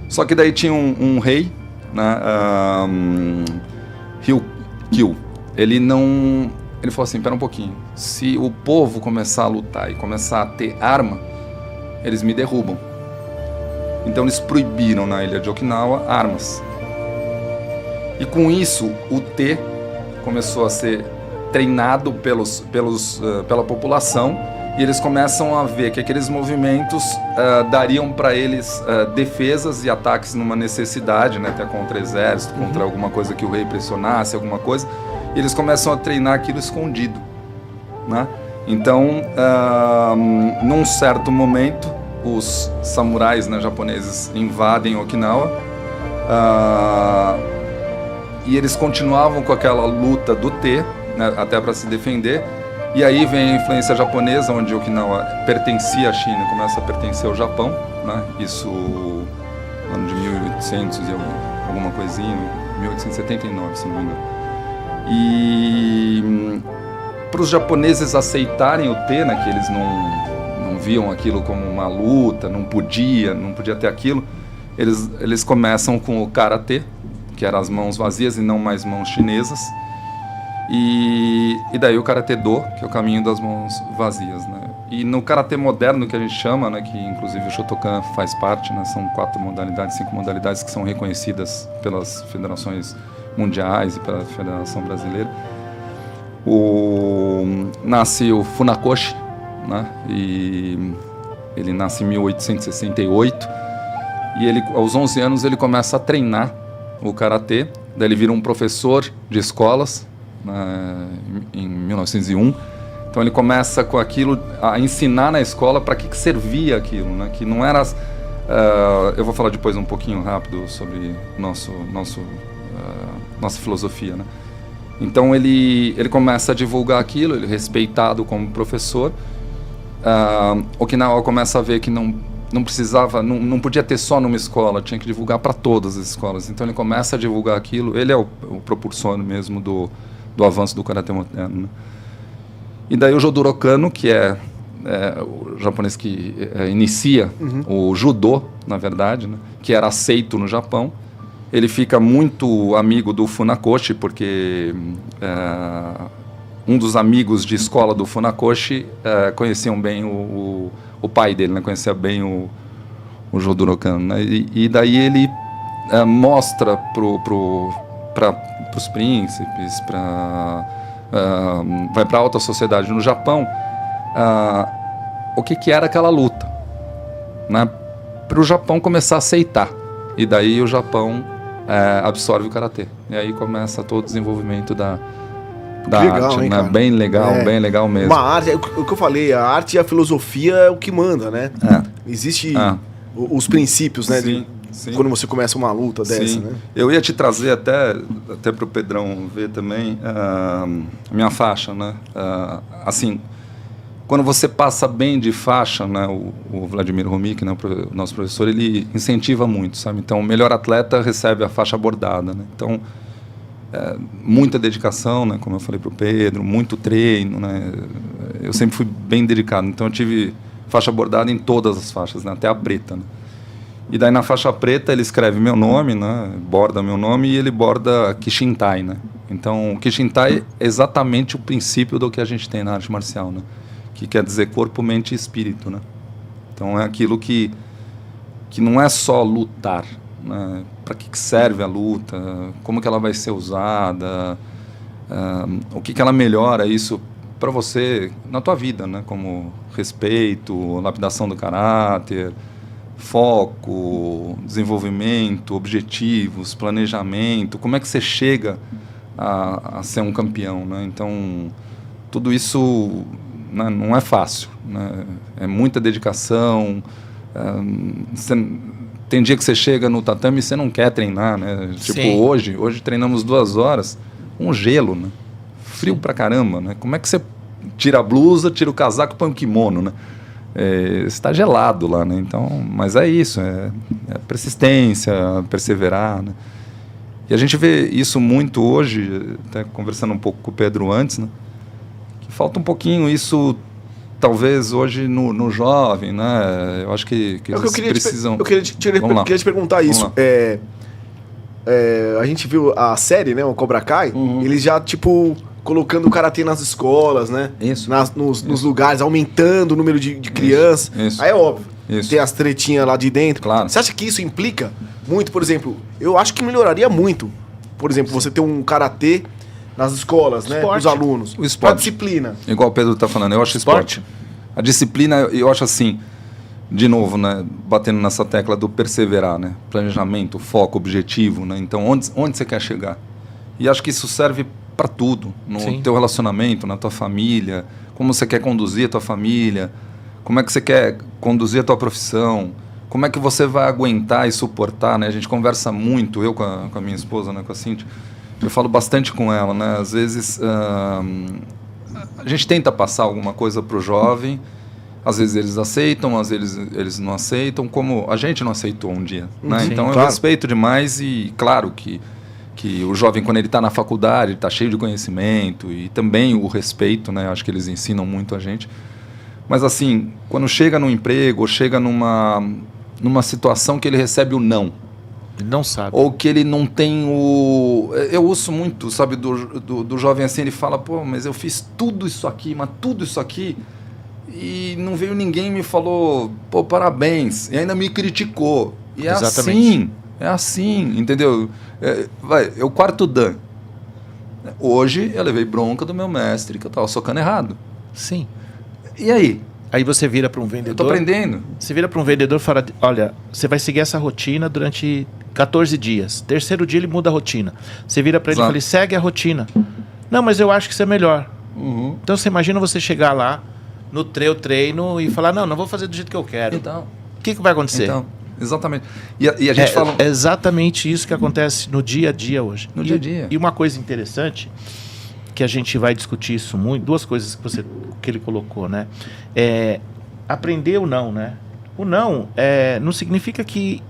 Só que daí tinha um rei, né, Ryukyu. Ele falou assim, pera um pouquinho, se o povo começar a lutar e começar a ter arma, eles me derrubam. Então eles proibiram na ilha de Okinawa armas. E com isso o T começou a ser treinado pela população, e eles começam a ver que aqueles movimentos dariam para eles defesas e ataques numa necessidade, né, até contra exército, contra alguma coisa que o rei pressionasse, alguma coisa, e eles começam a treinar aquilo escondido, né? Então, num certo momento, os samurais, né, japoneses invadem Okinawa, e eles continuavam com aquela luta do Te, né, até para se defender. E aí vem a influência japonesa, onde Okinawa pertencia à China, começa a pertencer ao Japão, né? Isso no ano de 1800 e alguma coisinha, 1879, se não me engano. E para os japoneses aceitarem o Te, né, que eles não viam aquilo como uma luta, não podia ter aquilo, eles começam com o Karatê, que eram as mãos vazias e não mais mãos chinesas. E daí o Karatê Do, que é o caminho das mãos vazias, né? E no Karatê moderno, que a gente chama, né, que inclusive o Shotokan faz parte, né, são 5 modalidades que são reconhecidas pelas federações mundiais e pela Federação Brasileira. Nasce o Funakoshi, né? E ele nasce em 1868, e ele, aos 11 anos ele começa a treinar o Karatê, daí ele vira um professor de escolas, em 1901. Então ele começa com aquilo, a ensinar na escola para que servia aquilo, né? Que não era... eu vou falar depois um pouquinho rápido sobre nossa filosofia, né? Então ele começa a divulgar aquilo, ele é respeitado como professor. Okinawa começa a ver que não precisava, não podia ter só numa escola, tinha que divulgar para todas as escolas. Então ele começa a divulgar aquilo, ele é o propulsor mesmo do avanço do Karatê moderno, né? E daí o Jodoro Kano, que é o japonês que inicia o Judô, na verdade, né, que era aceito no Japão, ele fica muito amigo do Funakoshi, porque um dos amigos de escola do Funakoshi conheciam bem o pai dele, né, conhecia bem o Jodoro Kano, né, e daí ele mostra para os príncipes, vai para a alta sociedade no Japão, o que era aquela luta, né, para o Japão começar a aceitar. E daí o Japão absorve o Karatê. E aí começa todo o desenvolvimento da legal, arte, hein, né? cara? Bem legal mesmo. Uma arte, o que eu falei, a arte e a filosofia é o que manda, né? Existe os princípios, né? Sim. Quando você começa uma luta dessa, Sim. né? Eu Eu ia te trazer até para o Pedrão ver também a minha faixa, né? Assim, quando você passa bem de faixa, né? O Vladimir Romik, né? O nosso professor, ele incentiva muito, sabe? Então, o melhor atleta recebe a faixa bordada, né? Então, muita dedicação, né? Como eu falei para o Pedro, muito treino, né? Eu sempre fui bem dedicado, então eu tive faixa bordada em todas as faixas, né? Até a preta, né? E daí na faixa preta ele escreve meu nome, né? Borda meu nome, e ele borda Kishintai, né? Então, o Kishintai é exatamente o princípio do que a gente tem na arte marcial, né? Que quer dizer corpo, mente e espírito, né? Então é aquilo que não é só lutar, né? Para que serve a luta, como que ela vai ser usada, o que ela melhora isso para você na tua vida, né? Como respeito, lapidação do caráter, foco, desenvolvimento, objetivos, planejamento, como é que você chega a ser um campeão, né? Então, tudo isso, né, não é fácil, né? É muita dedicação. Tem dia que você chega no tatame e você não quer treinar, né? Tipo, hoje treinamos 2 horas, um gelo, né? Frio pra caramba, né? Como é que você tira a blusa, tira o casaco e põe o kimono, né? Está gelado lá, né? Então, mas é isso, é persistência, perseverar, né? E a gente vê isso muito hoje, até conversando um pouco com o Pedro antes, né? Que falta um pouquinho isso, talvez hoje no jovem, né? Eu acho que eles precisam... Eu queria te perguntar isso. A gente viu a série, né? O Cobra Kai, eles já, tipo... colocando o karatê nas escolas, né? Isso. Nos lugares, aumentando o número de crianças. Isso. Aí é óbvio, Isso. tem as tretinhas lá de dentro. Claro. Você acha que isso implica muito? Por exemplo, eu acho que melhoraria muito. Por exemplo, você ter um karatê nas escolas, né? Os alunos. O esporte. A disciplina. Igual o Pedro está falando, eu acho esporte. A disciplina, eu acho assim, de novo, né, batendo nessa tecla do perseverar, né? Planejamento, foco, objetivo, né? Então, onde você quer chegar? E acho que isso serve para tudo, no teu relacionamento, na tua família, como você quer conduzir a tua família, como é que você quer conduzir a tua profissão, como é que você vai aguentar e suportar, né? A gente conversa muito, eu com a minha esposa, né, com a Cíntia, eu falo bastante com ela, né? Às vezes a gente tenta passar alguma coisa pro jovem, às vezes eles aceitam, às vezes eles não aceitam, como a gente não aceitou um dia, né? Sim, então claro. eu respeito demais e claro que o jovem, quando ele está na faculdade, ele está cheio de conhecimento e também o respeito, né? Acho que eles ensinam muito a gente. Mas assim, quando chega num emprego, ou chega numa situação que ele recebe o não. Ele não sabe. Ou que ele não tem o... Eu ouço muito, sabe, do jovem assim, ele fala, pô, mas eu fiz tudo isso aqui, mas tudo isso aqui, e não veio ninguém e me falou, pô, parabéns, e ainda me criticou. E é assim, entendeu? Eu quarto Dan. Hoje eu levei bronca do meu mestre que eu estava socando errado. Sim. E aí? Aí você vira para um vendedor... Eu tô aprendendo. Você vira para um vendedor e fala, olha, você vai seguir essa rotina durante 14 dias. Terceiro dia ele muda a rotina. Você vira para ele e fala, segue a rotina. Não, mas eu acho que isso é melhor. Uhum. Então você imagina você chegar lá no treino e falar, não vou fazer do jeito que eu quero. Então. O que vai acontecer? Então, exatamente. E a gente fala... É exatamente isso que acontece no dia a dia hoje. No dia a dia. E uma coisa interessante, que a gente vai discutir isso muito, duas coisas que ele colocou, né? Aprender o não, né? O não não significa que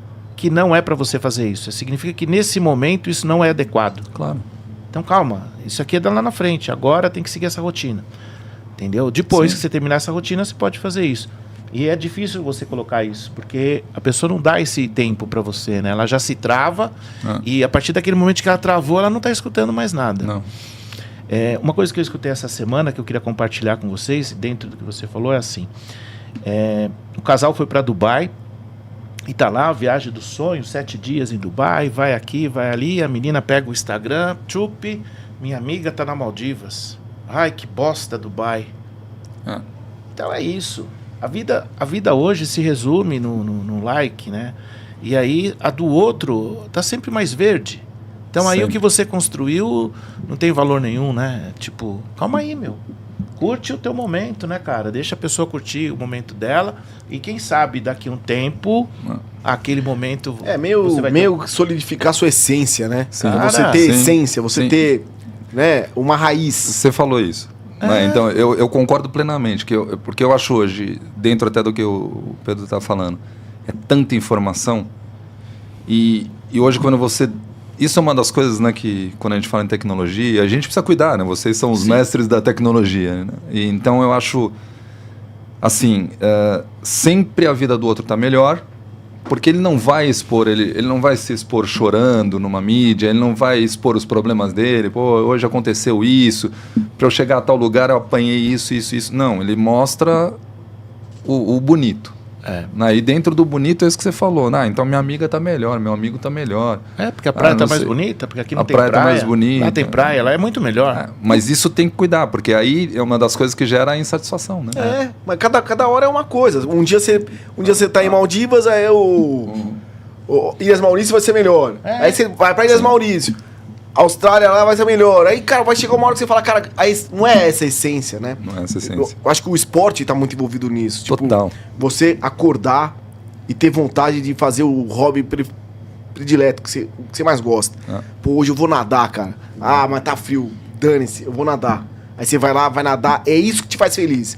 não é para você fazer isso. Significa que nesse momento isso não é adequado. Claro. Então calma, isso aqui é lá na frente, agora tem que seguir essa rotina. Entendeu? Depois que você terminar essa rotina, você pode fazer isso. E é difícil você colocar isso, porque a pessoa não dá esse tempo para você, né? Ela já se trava e a partir daquele momento que ela travou, ela não está escutando mais nada. Não. Uma coisa que eu escutei essa semana, que eu queria compartilhar com vocês, dentro do que você falou, é assim. O casal foi para Dubai e tá lá, a viagem do sonho, 7 dias em Dubai, vai aqui, vai ali, a menina pega o Instagram, chup, minha amiga tá na Maldivas. Ai, que bosta Dubai. Então é isso. A vida hoje se resume no like, né? E aí a do outro tá sempre mais verde. Então aí o que você construiu não tem valor nenhum, né? Tipo, calma aí, meu. Curte o teu momento, né, cara? Deixa a pessoa curtir o momento dela e quem sabe daqui a um tempo, aquele momento... meio solidificar a sua essência, né? Cara, você ter essência, você ter, né, uma raiz. Você falou isso. Né? Então, eu concordo plenamente, porque eu acho hoje, dentro até do que o Pedro está falando, é tanta informação e hoje quando você... Isso é uma das coisas, né, que quando a gente fala em tecnologia, a gente precisa cuidar, né? Vocês são os mestres da tecnologia, né? E, então eu acho, assim, sempre a vida do outro está melhor, porque ele não vai expor, ele não vai se expor chorando numa mídia, ele não vai expor os problemas dele, pô, hoje aconteceu isso, para eu chegar a tal lugar eu apanhei isso. Não, ele mostra o bonito. E dentro do bonito é isso que você falou. Então minha amiga tá melhor, meu amigo tá melhor. Porque a praia tá mais bonita, porque aqui não tem praia. A praia tá mais bonita. Lá tem praia, lá é muito melhor. Mas isso tem que cuidar, porque aí é uma das coisas que gera a insatisfação, né? Mas cada hora é uma coisa. Um dia você tá em Maldivas, aí o Ilhas Maurício vai ser melhor. Aí você vai pra Ilhas Maurício. Austrália lá vai ser melhor. Aí, cara, vai chegar uma hora que você fala, cara, não é essa a essência, né? Não é essa a essência. Eu acho que o esporte tá muito envolvido nisso. Total. Tipo, você acordar e ter vontade de fazer o hobby predileto que você mais gosta. Pô, hoje eu vou nadar, cara. Mas tá frio. Dane-se, eu vou nadar. Aí você vai lá, vai nadar. É isso que te faz feliz.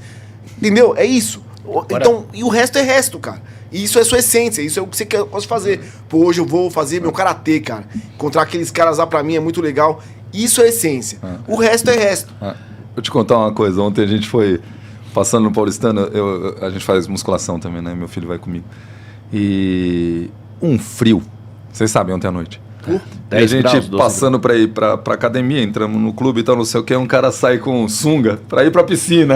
Entendeu? É isso. Então, e o resto é resto, cara. E isso é sua essência, isso é o que você gosta de fazer. Pô, hoje eu vou fazer meu karatê, cara. Encontrar aqueles caras lá pra mim é muito legal. Isso é essência. O resto é resto. Vou te contar uma coisa. Ontem a gente foi passando no Paulistano. A gente faz musculação também, né? Meu filho vai comigo. E um frio. Vocês sabem, ontem à noite. E a gente graus, passando pra ir pra academia, entramos no clube e tal, não sei o que. Um cara sai com sunga pra ir pra piscina.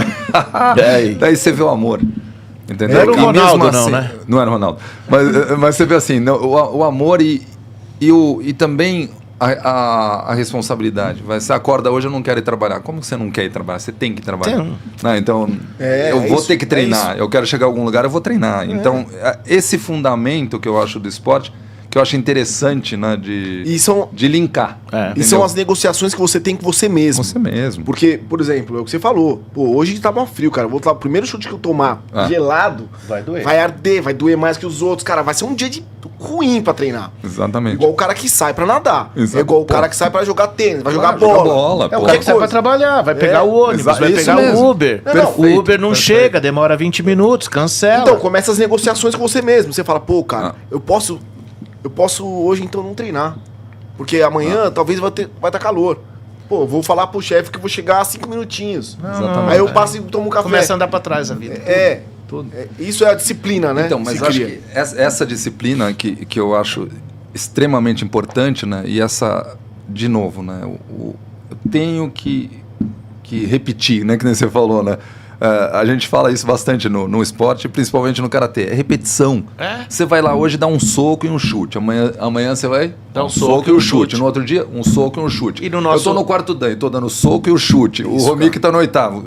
Daí você vê o amor. Entendeu? Não era o Ronaldo, assim, não, né? Não era o Ronaldo. Mas você vê assim, o amor e também a responsabilidade. Você acorda hoje, eu não quero ir trabalhar. Como você não quer ir trabalhar? Você tem que trabalhar. Então, eu vou ter que treinar. Eu quero chegar a algum lugar, eu vou treinar. Então, esse fundamento que eu acho do esporte, que eu acho interessante, né, de linkar. E são as negociações que você tem com você mesmo. Você mesmo. Porque, por exemplo, é o que você falou. Pô, hoje tá mó frio, cara. Vou lá, o primeiro chute que eu tomar gelado, vai doer. Vai arder, vai doer mais que os outros. Cara, vai ser um dia ruim pra treinar. Exatamente. Igual o cara que sai pra nadar. É igual o cara que sai pra jogar tênis, vai jogar bola. É o cara que sai pra trabalhar, vai pegar o ônibus, vai pegar o Uber. O Uber não chega, demora 20 minutos, cancela. Então, começa as negociações com você mesmo. Você fala, pô, cara, eu posso hoje então não treinar. Porque amanhã talvez vai estar calor. Pô, vou falar pro chefe que eu vou chegar a 5 minutinhos. Aí eu passo e tomo um café. Começa a andar pra trás a vida. Isso é a disciplina, né? Então, mas eu acho que essa disciplina que eu acho extremamente importante, né? E essa, de novo, né? Eu tenho que repetir, né? Que nem você falou, né? A gente fala isso bastante no esporte, principalmente no karatê. É repetição. Você vai lá hoje dar um soco e um chute. Amanhã você vai dar um soco e um chute. No outro dia, um soco e um chute. Eu tô no quarto dan e tô dando soco e o chute. O Romik tá no oitavo.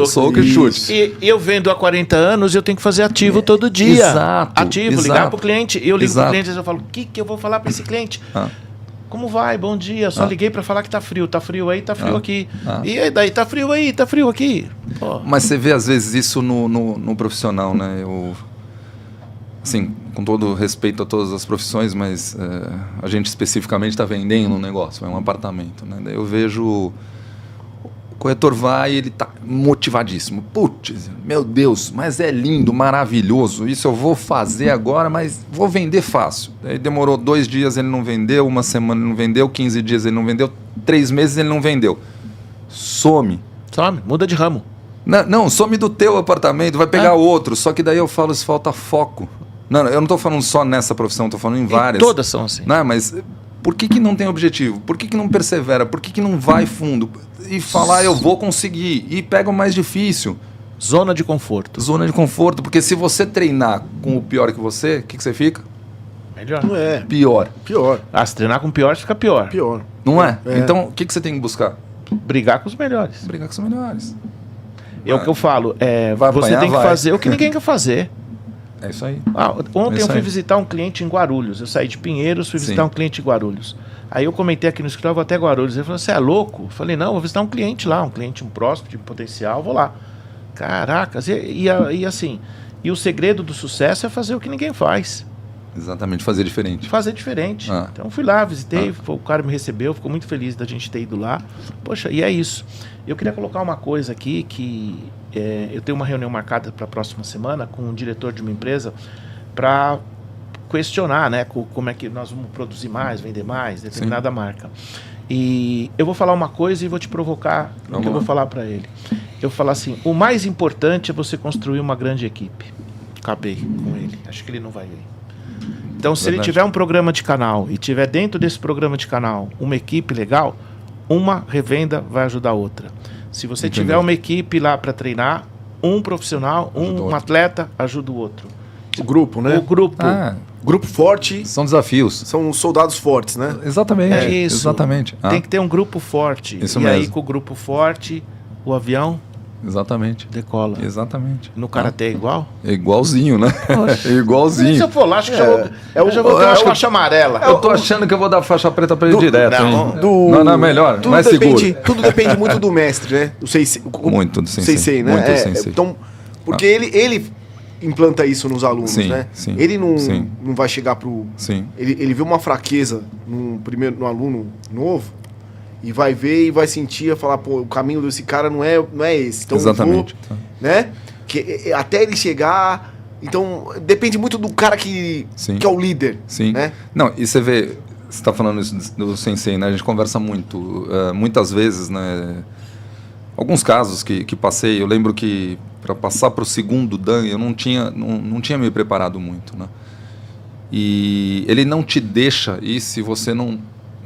Soco e chute. E eu vendo há 40 anos, eu tenho que fazer ativo todo dia. Exato. Ativo, ligar pro cliente. Eu ligo pro cliente e eu falo, o que eu vou falar pra esse cliente? Como vai? Bom dia. Só liguei pra falar que tá frio. Tá frio aí, tá frio aqui. E daí, tá frio aí, tá frio aqui. Pô. Mas você vê, às vezes, isso no profissional, né? Assim, com todo respeito a todas as profissões, mas a gente especificamente está vendendo um negócio, é um apartamento, né? Daí eu vejo... O corretor vai e ele tá motivadíssimo. Putz, meu Deus, mas é lindo, maravilhoso. Isso eu vou fazer agora, mas vou vender fácil. Aí demorou 2 dias, ele não vendeu, 1 semana ele não vendeu, 15 dias ele não vendeu, 3 meses ele não vendeu. Some, muda de ramo. Não, some do teu apartamento, vai pegar outro. Só que daí eu falo, isso falta foco. Não, eu não estou falando só nessa profissão, estou falando em várias. Todas são assim. Não, mas por que não tem objetivo? Por que não persevera? Por que não vai fundo? E falar, eu vou conseguir. E pega o mais difícil. Zona de conforto. Zona de conforto. Porque se você treinar com o pior que você, o que você fica? Melhor. Não é. Pior. Se treinar com o pior, você fica pior. Não é? Então, o que você tem que buscar? Brigar com os melhores. Brigar com os melhores. É o que eu falo. Você tem que fazer o que ninguém quer fazer. É isso aí. Ontem eu fui visitar um cliente em Guarulhos. Eu saí de Pinheiros, fui visitar um cliente em Guarulhos. Aí eu comentei aqui no escritório, vou até Guarulhos. Ele falou, você é louco? Eu falei, não, vou visitar um cliente lá, um próximo, de potencial, vou lá. Caracas, e assim, e o segredo do sucesso é fazer o que ninguém faz. Exatamente, fazer diferente. Então fui lá, visitei, o cara me recebeu, ficou muito feliz da gente ter ido lá. Poxa, e é isso. Eu queria colocar uma coisa aqui que eu tenho uma reunião marcada para a próxima semana com um diretor de uma empresa para questionar, né, como é que nós vamos produzir mais, vender mais, determinada marca. E eu vou falar uma coisa e vou te provocar no que eu vou falar para ele. Eu vou falar assim, o mais importante é você construir uma grande equipe. Acabei com ele, acho que ele não vai ir. Então, se ele tiver um programa de canal e tiver dentro desse programa de canal uma equipe legal, uma revenda vai ajudar a outra. Se você tiver uma equipe lá para treinar, um profissional, um atleta ajuda o outro. O grupo, né? O grupo. Grupo forte. São desafios. São soldados fortes, né? Exatamente. É isso. Exatamente. Tem que ter um grupo forte. Isso e mesmo. aí, com o grupo forte, o avião Exatamente. decola. Exatamente. No karatê é igual? É igualzinho, né? É igualzinho. Se eu for lá, acho que eu já vou ter uma faixa amarela. Eu tô achando que eu vou dar faixa preta pra ele direto. Não, melhor. Tudo mais seguro. Tudo depende muito do mestre, né? Muito do sensei. Né? Muito sensei. Então, porque ele implanta isso nos alunos, né? Sim, ele não vai chegar pro... Sim. Ele vê uma fraqueza no aluno novo e vai ver e vai sentir, vai falar, pô, o caminho desse cara não é esse. Então, exatamente. Né? Que, até ele chegar... Então, depende muito do cara que é o líder. Sim. Né? Não, e você vê... Você está falando isso do sensei, né? A gente conversa muito. Muitas vezes, né? Alguns casos que passei, eu lembro que para passar para o segundo dan, eu não tinha me preparado muito, né? E ele não te deixa ir se você não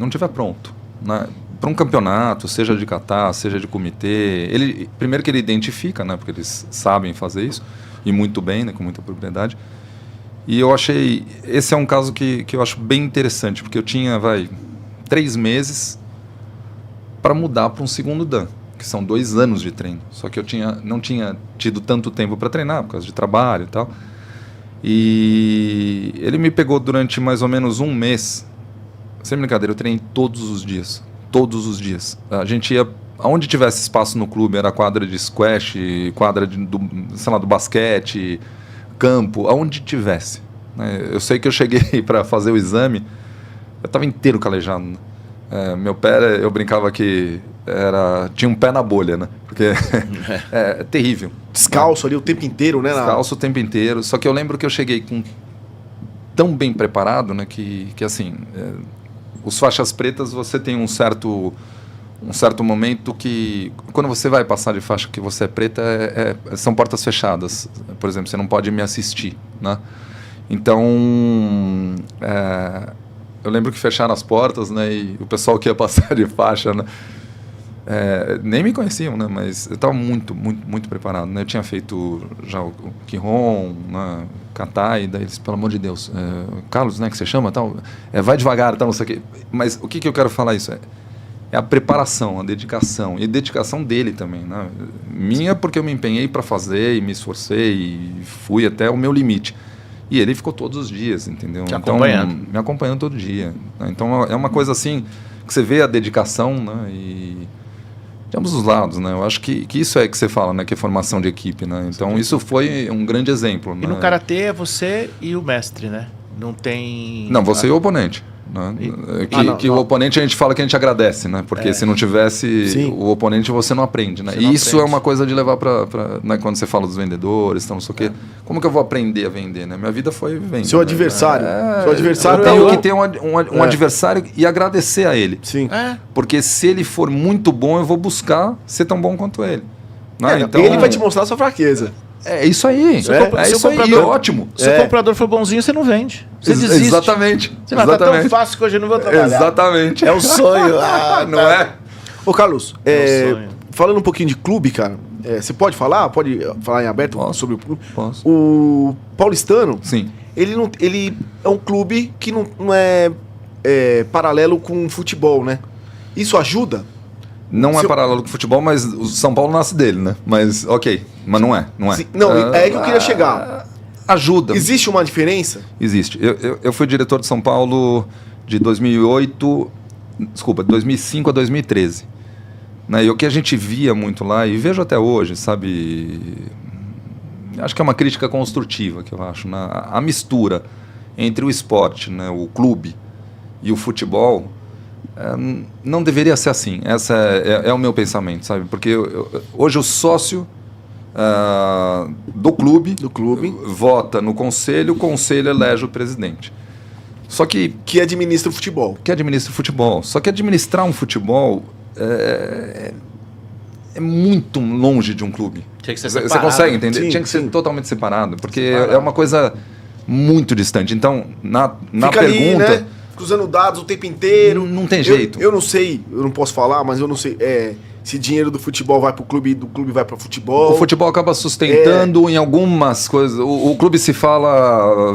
estiver pronto, né? Para um campeonato, seja de kata, seja de comitê, primeiro que ele identifica, né? Porque eles sabem fazer isso, e muito bem, né? Com muita propriedade. E eu achei... Esse é um caso que eu acho bem interessante, porque eu tinha, 3 meses para mudar para um segundo Dan, que são 2 anos de treino. Só que eu não tinha tido tanto tempo para treinar, por causa de trabalho e tal. E ele me pegou durante mais ou menos 1 mês. Sem brincadeira, eu treinei todos os dias. Todos os dias. A gente ia... Aonde tivesse espaço no clube, era quadra de squash, quadra do basquete, campo, aonde tivesse. Eu sei que eu cheguei para fazer o exame, eu estava inteiro calejado. Meu pé, eu brincava que tinha um pé na bolha, né? Porque é terrível. Descalço ali o tempo inteiro, né? Descalço o tempo inteiro. Só que eu lembro que eu cheguei tão bem preparado, né? Que assim, os faixas pretas, você tem um certo momento que, quando você vai passar de faixa que você é preta, são portas fechadas. Por exemplo, você não pode me assistir, né? Então, eu lembro que fecharam as portas, né? E o pessoal que ia passar de faixa, né? Nem me conheciam, né? Mas eu estava muito, muito, muito preparado, né? Eu tinha feito já o Kihon, né? Kata, e daí eles, pelo amor de Deus, Carlos, né? Que você chama, tal, vai devagar, tal, não sei o quê. Mas o que eu quero falar isso é a preparação, a dedicação, e a dedicação dele também, né? Minha, porque eu me empenhei para fazer e me esforcei e fui até o meu limite. E ele ficou todos os dias, entendeu? Te acompanhando. Então, me acompanhando todo dia. Então, é uma coisa assim, que você vê a dedicação, né? E de ambos os lados, né? Eu acho que isso é que você fala, né? Que é formação de equipe, né? Então, isso foi um grande exemplo. E no Karatê é você e o mestre, né? Não tem... Não, você e o oponente. Né? O oponente a gente fala que a gente agradece, né? Porque se não tivesse o oponente, você não aprende, né? E isso é uma coisa de levar para né? Quando você fala dos vendedores, então, não sei o quê. Como que eu vou aprender a vender, né? Minha vida foi vender. Seu adversário. Seu adversário eu tenho que ter um adversário e agradecer a ele. Sim. Porque se ele for muito bom, eu vou buscar ser tão bom quanto ele. Né? Então, ele vai te mostrar a sua fraqueza. É isso aí. É isso aí, ótimo. Se o comprador for bonzinho, você não vende. Você desiste. Exatamente. Você vai, tá tão fácil que hoje eu não vou trabalhar. Exatamente. É o sonho. Não é? Ô, Carlos, falando um pouquinho de clube, cara, você pode falar? Pode falar em aberto sobre o clube? Posso. O Paulistano, sim, ele é um clube que não é paralelo com o futebol, né? Isso ajuda? Não é paralelo com o futebol, mas o São Paulo nasce dele, né? Mas, ok. Mas não é. Sim, não, é aí que eu queria chegar. Ajuda. Existe uma diferença? Existe. Eu fui diretor de São Paulo de 2005 a 2013. Né? E o que a gente via muito lá, e vejo até hoje, sabe? Acho que é uma crítica construtiva, que eu acho. Né? A mistura entre o esporte, né? O clube e o futebol... não deveria ser assim. Esse é o meu pensamento, sabe? Porque hoje o sócio do clube vota no conselho, o conselho elege o presidente. Só que administra o futebol. Só que administrar um futebol é muito longe de um clube. Tinha que ser Você separado. consegue entender? Sim, Tinha que ser sim. totalmente separado, porque é uma coisa muito distante. Então, na Fica pergunta... ali, né? Cruzando dados o tempo inteiro. Não tem jeito. Eu não sei, eu não posso falar, mas eu não sei se dinheiro do futebol vai pro clube e do clube vai pro futebol. O futebol acaba sustentando em algumas coisas. O clube se fala,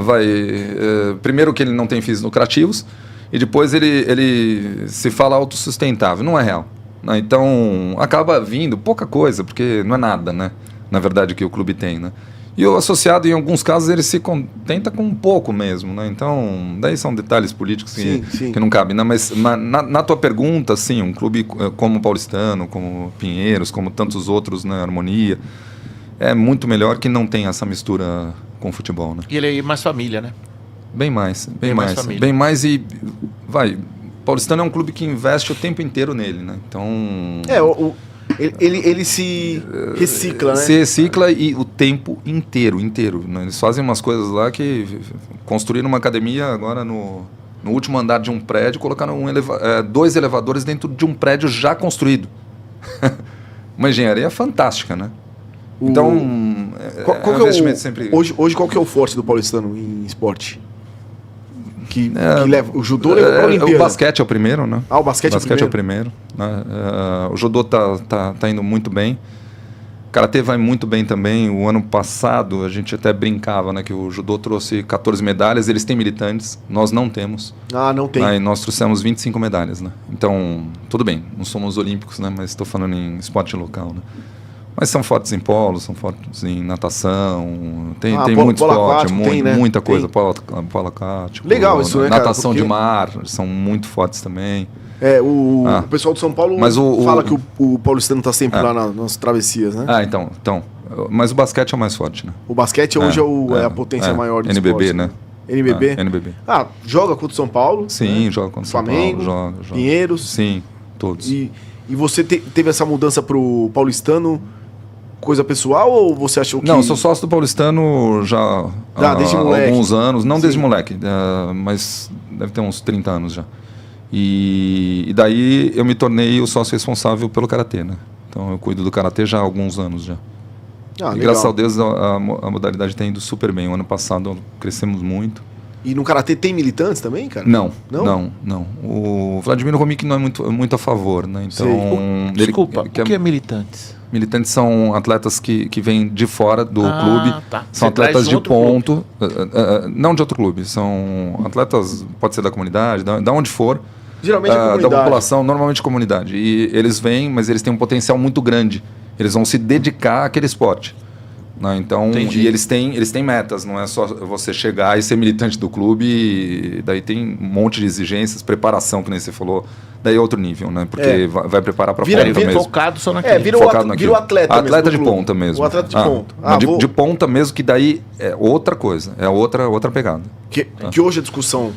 primeiro que ele não tem fins lucrativos, e depois ele se fala autossustentável. Não é real. Né? Então, acaba vindo pouca coisa, porque não é nada, né? Na verdade, que o clube tem, né? E o associado, em alguns casos, ele se contenta com um pouco mesmo, né? Então, daí são detalhes políticos que não cabem. Né? Mas na tua pergunta, sim, um clube como o Paulistano, como Pinheiros, como tantos outros, né? Harmonia, é muito melhor que não tenha essa mistura com o futebol, né? E ele é mais família, né? Bem mais. Família. Bem mais e... Paulistano é um clube que investe o tempo inteiro nele, né? Então... Ele se recicla, né? Se recicla e o tempo inteiro. Né? Eles fazem umas coisas lá que construíram uma academia agora no último andar de um prédio, colocaram 2 elevadores dentro de um prédio já construído. Uma engenharia fantástica, né? Então, qual que investimento sempre... Hoje qual que é o forte do Paulistano em esporte? Que leva, o judô leva para a Olimpíada. O basquete é o primeiro, né? O basquete é o primeiro. Né? O judô tá indo muito bem. Karatê vai muito bem também. O ano passado a gente até brincava, né, que o judô trouxe 14 medalhas, eles têm militantes, nós não temos. Não tem. Aí nós trouxemos 25 medalhas, né? Então, tudo bem, não somos olímpicos, né, mas estou falando em esporte local, né? Mas são fortes em polo, são fortes em natação, tem muito polo esporte, aquático, tem, né? muita coisa, Tem. polo aquático. Legal isso, né, cara? Natação Porque... de mar, são muito fortes também. O pessoal de São Paulo fala que o paulistano está sempre lá nas travessias, né? Então. Mas o basquete é o mais forte, né? O basquete hoje é a potência maior do NBB, esporte, né? NBB? NBB. Joga contra o São Paulo? Sim, né? joga contra o Flamengo, São Paulo. Joga. Pinheiros? Sim, todos. E você teve essa mudança pro paulistano, coisa pessoal, ou você achou que... Não, eu sou sócio do paulistano já há desde moleque. alguns anos. Não Sim. desde moleque, mas deve ter uns 30 anos já. E daí eu me tornei o sócio responsável pelo karatê, né? Então eu cuido do karatê já há alguns anos já. E graças a Deus a modalidade está indo super bem. O ano passado crescemos muito. E no karatê tem militantes também, cara? Não. O Vladimir Romik não é muito a favor, né? Então, desculpa, o que é militantes? Militantes são atletas que vêm de fora do clube. Tá. São atletas de ponto. Não de outro clube. São atletas, pode ser da comunidade, da onde for. Geralmente da população, normalmente comunidade. E eles vêm, mas eles têm um potencial muito grande. Eles vão se dedicar àquele esporte. Né? Então, e eles têm metas, não é só você chegar e ser militante do clube, e daí tem um monte de exigências, preparação, que nem você falou, daí é outro nível, né? Porque vai preparar para ponta mesmo. Focado só naquilo. Vira o atleta de ponta mesmo. O atleta de ponta. De ponta mesmo, que daí é outra coisa, é outra pegada. Que hoje a discussão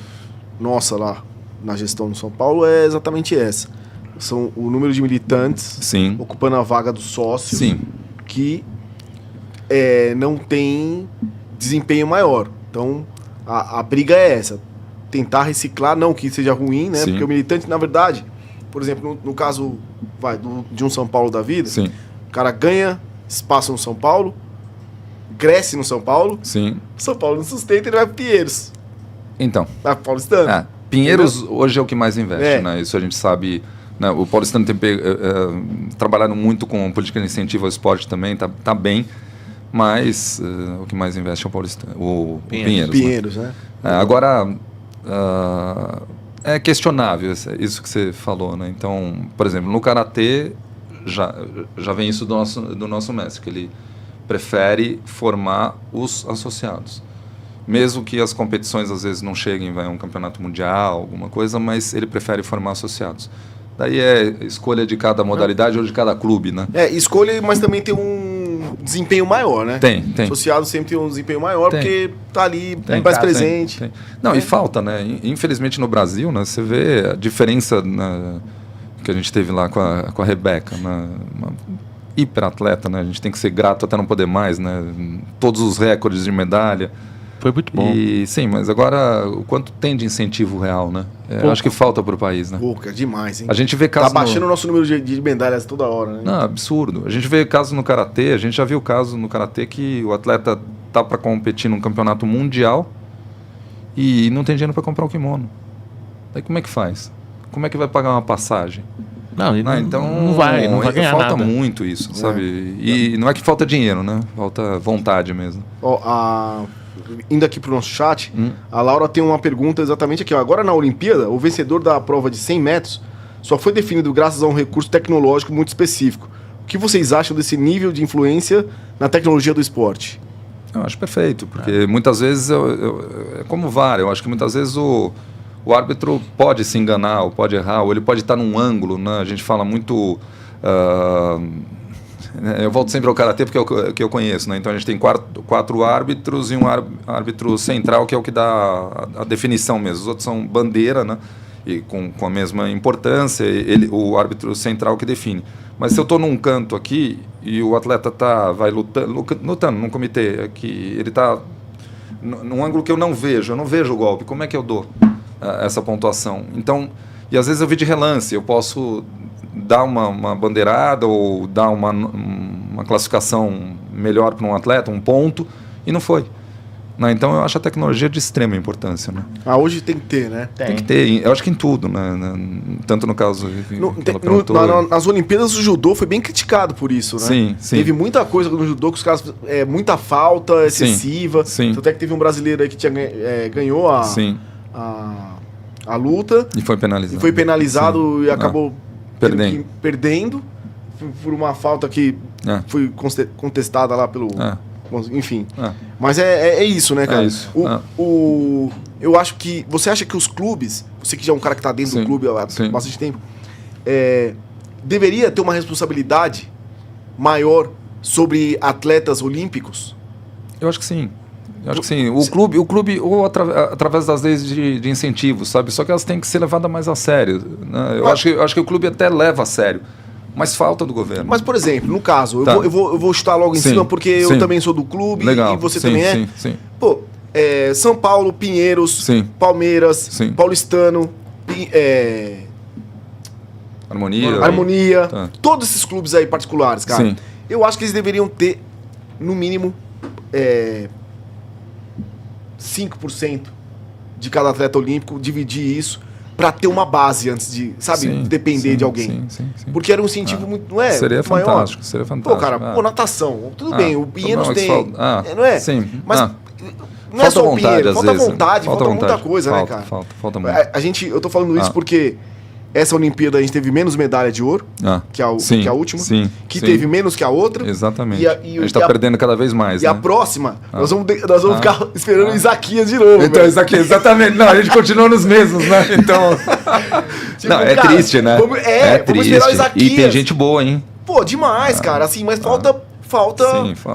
nossa lá na gestão do São Paulo é exatamente essa. São o número de militantes ocupando a vaga do sócio que não tem desempenho maior. Então, a briga é essa. Tentar reciclar, não que seja ruim, né? Porque o militante, na verdade, por exemplo, no caso de um São Paulo da vida, o cara ganha espaço no São Paulo, cresce no São Paulo, São Paulo não sustenta e ele vai para Pinheiros. Então. Vai para Paulistano. Pinheiros hoje é o que mais investe, né? Isso a gente sabe. Né? O paulistano tem trabalhado muito com política de incentivo ao esporte também, tá bem, mas o que mais investe é o paulistano, o Pinheiros, né? Agora, é questionável isso que você falou, né? Então, por exemplo, no karatê já vem isso do nosso mestre, que ele prefere formar os associados. Mesmo que as competições às vezes não cheguem, vai a um campeonato mundial, alguma coisa, mas ele prefere formar associados. Daí é escolha de cada modalidade ou de cada clube, né? Escolha, mas também tem um desempenho maior, né? Tem. Associado sempre tem um desempenho maior, porque tá ali mais presente. Tem. Não, e falta, né? Infelizmente no Brasil, né? Você vê a diferença que a gente teve lá com a Rebeca, né? Uma hiperatleta, né? A gente tem que ser grato até não poder mais, né? Todos os recordes de medalha. Foi muito bom. Sim, mas agora o quanto tem de incentivo real, né? Acho que falta para o país, né? Pouca, demais, hein? A gente vê casos tá baixando o nosso número de medalhas toda hora, né? Não, absurdo. A gente vê casos no karatê, a gente já viu casos no karatê que o atleta tá para competir num campeonato mundial e não tem dinheiro para comprar um kimono. Daí como é que faz? Como é que vai pagar uma passagem? Então não vai ganhar falta nada. Muito isso, sabe? E não é que falta dinheiro, né? Falta vontade mesmo. Indo aqui para o nosso chat, a Laura tem uma pergunta exatamente aqui. Agora na Olimpíada, o vencedor da prova de 100 metros só foi definido graças a um recurso tecnológico muito específico. O que vocês acham desse nível de influência na tecnologia do esporte? Eu acho perfeito, porque muitas vezes é como VAR. Eu acho que muitas vezes o árbitro pode se enganar, ou pode errar, ou ele pode estar num ângulo, né? A gente fala muito... eu volto sempre ao karatê porque é o que eu conheço, né? Então a gente tem quatro árbitros e um árbitro central que é o que dá a definição mesmo. Os outros são bandeira, né? E com a mesma importância, o árbitro central que define. Mas se eu estou num canto aqui e o atleta vai lutando num comitê, que ele está num ângulo que eu não vejo o golpe, como é que eu dou essa pontuação? Então, e às vezes eu vi de relance, eu posso dar uma bandeirada ou dar uma classificação melhor para um atleta, um ponto, e não foi. Né? Então eu acho a tecnologia de extrema importância. Né? Hoje tem que ter, né? Tem que ter, eu acho que em tudo, né? Tanto no caso... Nas Olimpíadas o judô foi bem criticado por isso, né? Sim. Teve muita coisa no judô que os caras... muita falta excessiva. Sim. Tanto é que teve um brasileiro aí que ganhou a luta. E foi penalizado. E acabou perdendo por uma falta que foi contestada lá pelo... Enfim. Mas é isso, né, cara? É isso. Eu acho que... Você acha que os clubes... Você que já é um cara que tá dentro do clube há bastante tempo... deveria ter uma responsabilidade maior sobre atletas olímpicos? Eu acho que sim. O clube ou através das leis de incentivo, sabe? Só que elas têm que ser levadas mais a sério. Né? Eu acho que o clube até leva a sério. Mas falta do governo. Mas, por exemplo, no caso, eu vou chutar logo em cima, porque eu também sou do clube e você também é. Sim. Pô, São Paulo, Pinheiros, Palmeiras, Paulistano, Harmonia, todos esses clubes aí particulares, cara. Sim. Eu acho que eles deveriam ter, no mínimo, 5% de cada atleta olímpico, dividir isso para ter uma base antes de, depender de alguém. Sim. Porque era um incentivo muito, não é? Seria maior. fantástico, seria fantástico. Pô, cara, natação, tudo bem, o Pinheiros tem, não é? Sim. Mas não é só o Pinheiros, falta vontade, falta muita coisa, né, cara? Falta muito. Eu tô falando isso porque essa Olimpíada a gente teve menos medalha de ouro, que a última, que teve menos que a outra. Exatamente. A gente tá perdendo cada vez mais. E a próxima, nós vamos ficar esperando o Isaquias de novo. Então, Isaquias, exatamente. Não, a gente continua nos mesmos, né? Então. Não, é triste, né? É triste. Esperar o Isaquias. E tem gente boa, hein? Pô, demais, cara. Assim, mas falta.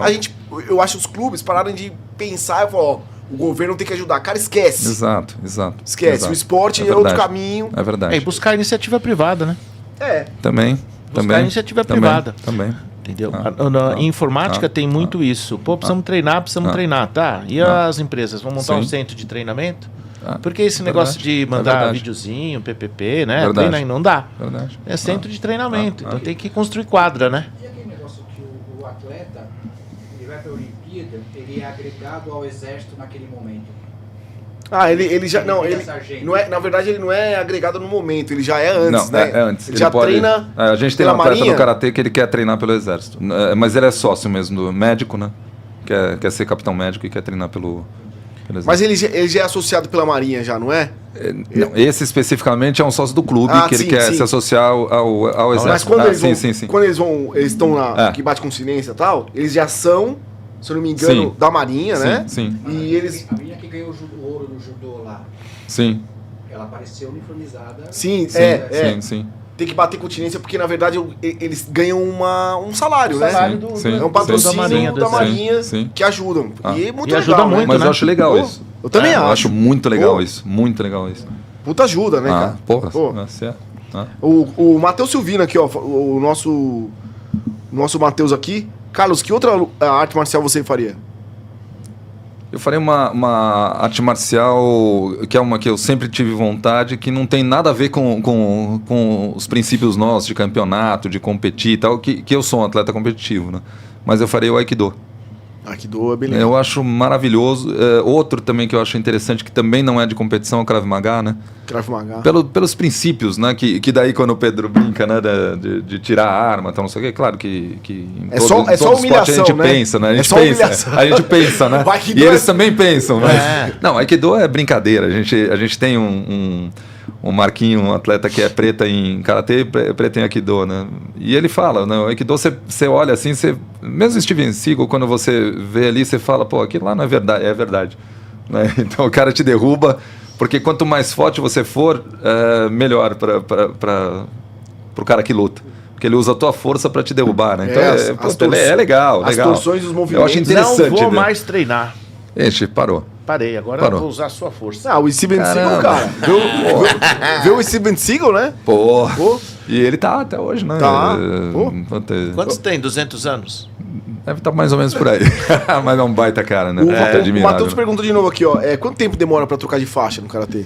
A gente. Eu acho que os clubes pararam de pensar e falar, o governo tem que ajudar. Cara, esquece. Exato. Esquece. O esporte é outro caminho. É verdade. E buscar iniciativa privada, né? Também. Buscar iniciativa privada. Também. Entendeu? Em informática tem muito isso. Pô, precisamos treinar, tá? E as empresas vão montar um centro de treinamento? Porque esse negócio de mandar videozinho, PPP, né? Treina aí não dá. Verdade. É centro de treinamento. Então tem que construir quadra, né? E aquele negócio que o atleta, ele vai para a Olimpíada, ele é agregado ao exército naquele momento. Ele já. Não, ele não é. Na verdade, ele não é agregado no momento, ele já é antes, né? É antes. Ele já treina. A gente tem um atleta no karatê que ele quer treinar pelo exército. Mas ele é sócio mesmo do médico, né? Quer ser capitão médico e quer treinar pelo exército. Mas ele já é associado pela Marinha, já, não é? Não, esse especificamente é um sócio do clube que ele quer se associar ao exército. Mas quando eles estão que bate consciência e tal, eles já são, se eu não me engano, da Marinha, né? Sim. E eles... A menina que ganhou o ouro no judô lá. Sim. Ela apareceu uniformizada. Sim. Tem que bater continência porque, na verdade, eles ganham um salário, né? É um patrocínio da Marinha que ajudam. E é muito ajuda legal, muito, mas eu acho legal isso. Eu também acho. Eu acho muito legal isso. Muito legal isso. Puta ajuda, né, cara? Porra. O Matheus Silvino aqui, ó, o nosso Matheus aqui. Carlos, que outra arte marcial você faria? Eu farei uma arte marcial que é uma que eu sempre tive vontade, que não tem nada a ver com os princípios nossos de campeonato, de competir e tal, que eu sou um atleta competitivo, né? Mas eu farei o Aikido. Aikido é bem legal. Eu acho maravilhoso. Outro também que eu acho interessante, que também não é de competição, é o Krav Maga, né? Krav Maga. Pelos princípios, né? Que daí quando o Pedro brinca, né? De tirar a arma, então não sei o que, claro que em só humilhação, a gente né? pensa, né? A gente pensa, né? E eles também pensam, né? Não, Aikido é brincadeira. A gente tem um Marquinho, um atleta que é preta em karatê, preta em Aikido, né? E ele fala, né? O Aikido, você olha assim, mesmo Steven Seagal, quando você vê ali, você fala, pô, aquilo lá não é verdade, é verdade. Né? Então o cara te derruba, porque quanto mais forte você for, melhor para o cara que luta. Porque ele usa a tua força para te derrubar, né? Então é legal. As torções dos movimentos. Eu acho interessante. Não vou mais treinar. Gente, parou. Parei, agora eu vou usar a sua força. O Steven Seagal, cara. Viu o Steven Seagal, né? Pô. E ele tá até hoje, né? Quantos tem? 200 anos? Deve estar mais ou menos por aí. Mas é um baita cara, né? O Matheus pergunta de novo aqui, ó. Quanto tempo demora pra trocar de faixa no karatê?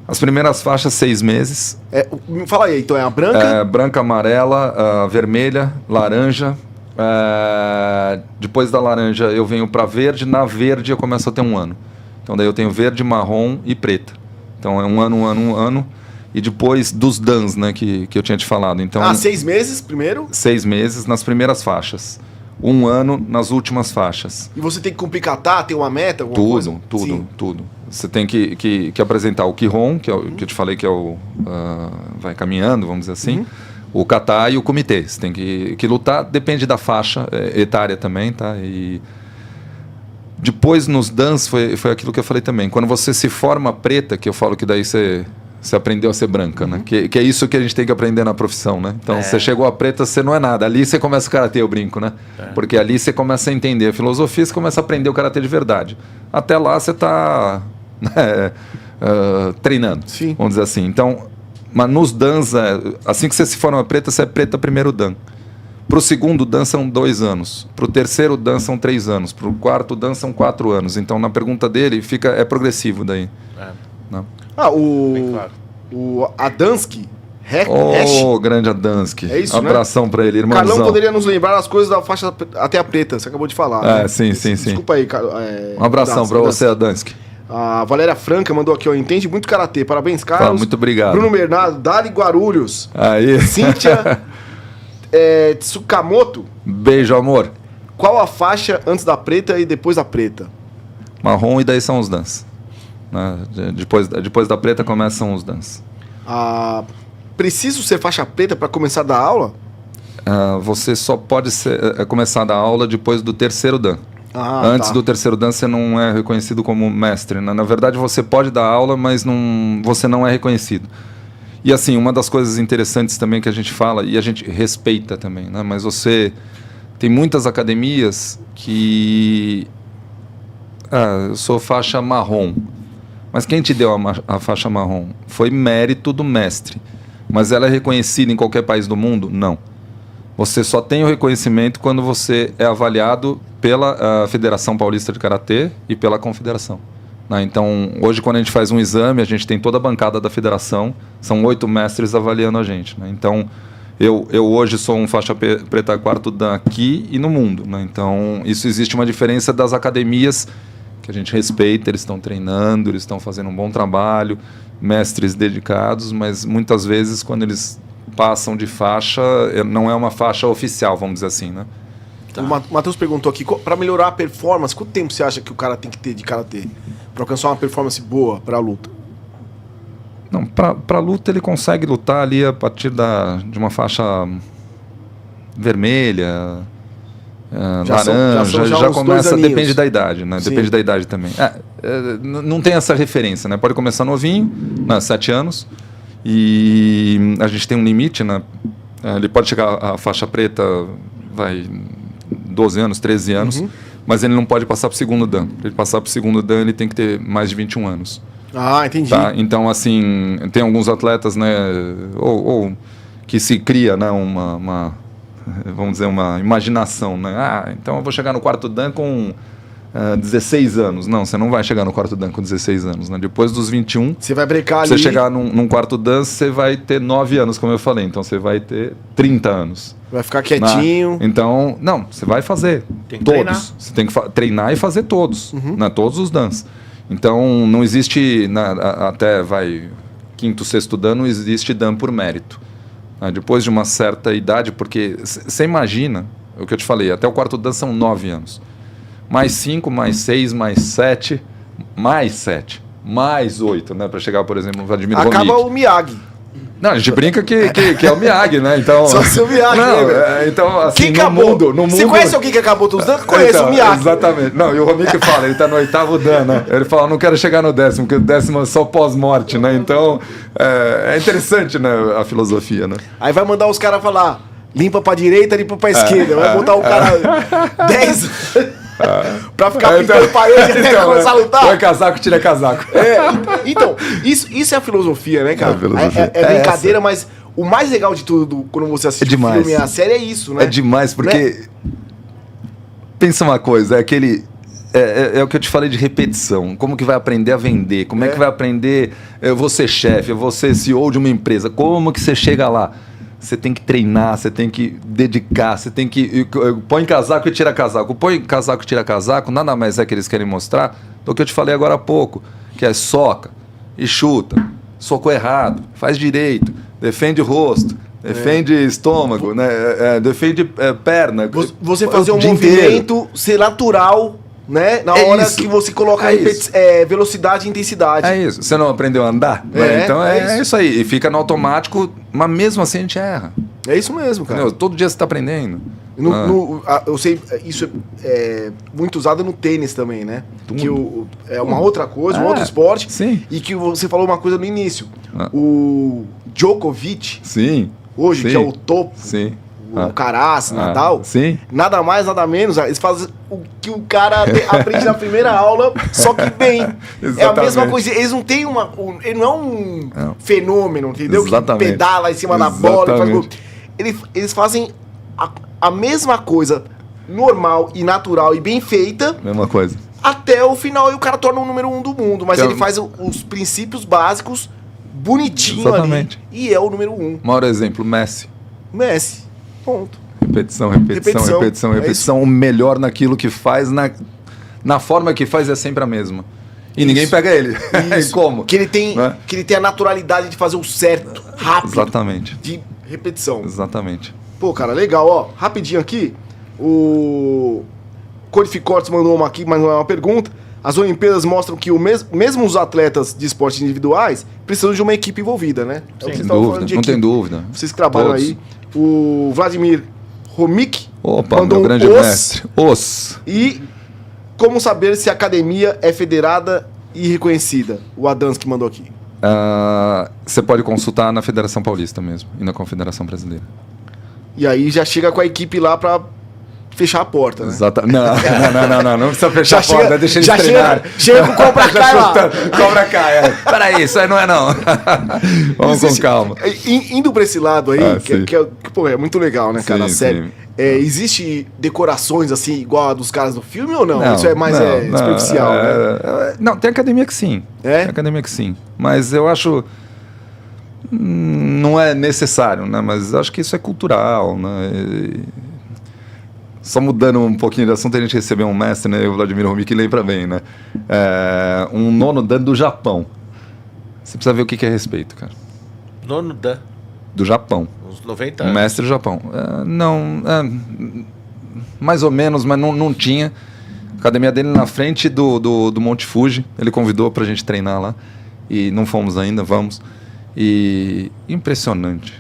As primeiras faixas, 6 meses. Fala aí, então é a branca? Branca, amarela, vermelha, laranja, Depois da laranja eu venho para verde, na verde eu começo a ter 1 ano. Então daí eu tenho verde, marrom e preta. Então é 1 ano, 1 ano, 1 ano. E depois dos DANs, né, que eu tinha te falado. Então, 6 meses primeiro? 6 meses nas primeiras faixas. 1 ano nas últimas faixas. E você tem que cumprir catar, ter uma meta, alguma coisa? Tudo. Você tem que apresentar o Quiron, que é o que eu te falei que é o... vai caminhando, vamos dizer assim. O catar e o comitê. Você tem que lutar, depende da faixa etária também, tá? E depois nos DANs foi aquilo que eu falei também. Quando você se forma preta, que eu falo que daí você aprendeu a ser branca, né? Que é isso que a gente tem que aprender na profissão, né? Então, você chegou a preta, você não é nada. Ali você começa o karatê, eu brinco, né? Porque ali você começa a entender a filosofia, você começa a aprender o karatê de verdade. Até lá você está treinando, vamos dizer assim. Então, mas nos DANs, assim que você se forma preta, você é preta primeiro Dan. Para o segundo Dan são 2 anos. Para o terceiro Dan são 3 anos. Para o quarto Dan são 4 anos. Então, na pergunta dele, é progressivo daí. Né? O Adansky. Grande Adansky. É isso, abração, né? para ele, irmãozão. Carlão poderia nos lembrar as coisas da faixa até a preta, você acabou de falar. Né? Sim. Desculpa aí, um abração para você, Adansky. A Valéria Franca mandou aqui, entende muito karatê. Parabéns, Carlos. Muito obrigado. Bruno Bernardo, Dali Guarulhos. Aí. Cíntia Tsukamoto. Beijo, amor. Qual a faixa antes da preta e depois da preta? Marrom e daí são os DANs. Né? Depois da preta começam os DANs. Preciso ser faixa preta para começar a dar aula? Você só pode começar a dar aula depois do terceiro Dan. Antes do terceiro Dan você não é reconhecido como mestre. Né? Na verdade você pode dar aula, mas você não é reconhecido. E assim, uma das coisas interessantes também que a gente fala, e a gente respeita também, né? Mas tem muitas academias que... eu sou faixa marrom. Mas quem te deu a faixa marrom? Foi mérito do mestre. Mas ela é reconhecida em qualquer país do mundo? Não. Você só tem o reconhecimento quando você é avaliado pela Federação Paulista de Karatê e pela Confederação. Né? Então, hoje, quando a gente faz um exame, a gente tem toda a bancada da federação, são 8 mestres avaliando a gente. Né? Então, eu hoje sou um faixa preta quarto Dan aqui e no mundo. Né? Então, isso existe uma diferença das academias que a gente respeita, eles estão treinando, eles estão fazendo um bom trabalho, mestres dedicados, mas muitas vezes quando eles passam de faixa, não é uma faixa oficial, vamos dizer assim, né? O Matheus perguntou aqui, para melhorar a performance, quanto tempo você acha que o cara tem que ter de karatê para alcançar uma performance boa para a luta? Não, para luta ele consegue lutar ali a partir de uma faixa vermelha, laranja, já começa, depende da idade, né? Depende da idade também. Não tem essa referência, né? Pode começar novinho, 7 anos, e a gente tem um limite, né? Ele pode chegar à faixa preta, 12 anos, 13 anos, mas ele não pode passar para o segundo Dan. Para ele passar para o segundo Dan, ele tem que ter mais de 21 anos. Entendi. Tá? Então, assim, tem alguns atletas, né, ou que se cria, né, vamos dizer, uma imaginação, né? Então eu vou chegar no quarto Dan com 16 anos. Não, você não vai chegar no quarto Dan com 16 anos, né? Depois dos 21... Você vai brecar ali... Você chegar num quarto Dan, você vai ter 9 anos, como eu falei. Então você vai ter 30 anos. Vai ficar quietinho. Né? Então, não, você vai fazer tem que todos. Treinar. Você tem que treinar e fazer todos, né? Todos os DANs. Então, não existe, até quinto, sexto Dan, não existe Dan por mérito. Depois de uma certa idade, porque você imagina, o que eu te falei, até o quarto Dan são 9 anos. Mais 5, mais 6, mais 7, mais 7, mais 8, né? Para chegar, por exemplo, no Vladimir Romic. Acaba o Miyagi. Não, a gente brinca que é o Miyagi, né? Então, só se o Miyagi, né? Então, assim, quem acabou? No mundo... Você conhece alguém que acabou todos os Dan? Conheço o Miyagi. Exatamente. Não, e o Romic fala, ele tá no 8º Dan, né? Ele fala, não quero chegar no 10º, porque o 10º é só pós-morte, né? Então, é interessante, né, a filosofia, né? Aí vai mandar os caras falar, limpa pra direita, limpa pra esquerda. Vai botar o cara 10... pra ficar pintando parede até começar a lutar. Põe casaco, tira casaco. Então, isso é a filosofia, né, cara? É brincadeira, mas o mais legal de tudo quando você assiste o filme e a série é isso, né? É demais, porque... Pensa uma coisa, é o que eu te falei de repetição. Como que vai aprender a vender? Como é que vai aprender... Eu vou ser chefe, eu vou ser CEO de uma empresa. Como que você chega lá? Você tem que treinar, você tem que dedicar, você tem que... Põe casaco e tira casaco. Põe casaco e tira casaco, nada mais é que eles querem mostrar do que eu te falei agora há pouco, que é soca e chuta, soco errado, faz direito, defende o rosto, defende estômago, né? Defende perna. Você fazer um movimento ser natural, né? Na hora que você coloca velocidade e intensidade. É isso. Você não aprendeu a andar? Então é isso aí. E fica no automático, mas mesmo assim a gente erra. É isso mesmo, cara. Entendeu? Todo dia você está aprendendo. Eu sei, isso é muito usado no tênis também, né? Que é uma outra coisa, um outro esporte. Sim. E que você falou uma coisa no início. O Djokovic, hoje, que é o topo, o Caras, Nadal, nada mais, nada menos, eles fazem o que o cara aprende na primeira aula, só que bem. É a mesma coisa. Eles não têm ele não é um fenômeno, entendeu? Exatamente. Que pedala em cima da bola e faz gol. Eles fazem a mesma coisa normal e natural e bem feita. Mesma coisa. Até o final e o cara torna o número 1 do mundo. Mas ele faz os princípios básicos bonitinho ali. E é o número 1. Maior exemplo, Messi. Ponto. Repetição. O melhor naquilo que faz, na forma que faz é sempre a mesma. E ninguém pega ele. E como? Que ele tem a naturalidade de fazer o certo, rápido. Exatamente. De repetição. Exatamente. Pô, cara, legal, ó. Rapidinho aqui, o Codificortes mandou uma aqui, mas não é uma pergunta. As Olimpíadas mostram que mesmo os atletas de esportes individuais precisam de uma equipe envolvida, né? Sem dúvida, não tem dúvida. Vocês que trabalham aí. O Vladimir Romik mandou meu grande mestre. E como saber se a academia é federada e reconhecida? O Adams que mandou aqui. Você pode consultar na Federação Paulista mesmo e na Confederação Brasileira. E aí já chega com a equipe lá pra fechar a porta, né? Não precisa fechar a porta, deixa eles treinarem. Chega com o Cobra Kai lá. Cobra Kai, Peraí, isso aí não é não. Vamos com calma. Indo pra esse lado aí, que é muito legal, né, cara? Sério. Existe decorações assim, igual a dos caras do filme ou não? Isso é mais superficial, né? Não, tem academia que sim. Tem academia que sim. Mas eu acho... Não é necessário, né? Mas acho que isso é cultural, né? Só mudando um pouquinho de assunto, a gente recebeu um mestre, né? O Vladimir Romik, que lembra bem, né? Um nono dan do Japão. Você precisa ver o que é respeito, cara. Nono dan? Do Japão. Uns 90 anos. Um mestre do Japão. Mais ou menos, mas não tinha. A academia dele na frente do Monte Fuji. Ele convidou pra gente treinar lá. E não fomos ainda, vamos. E impressionante.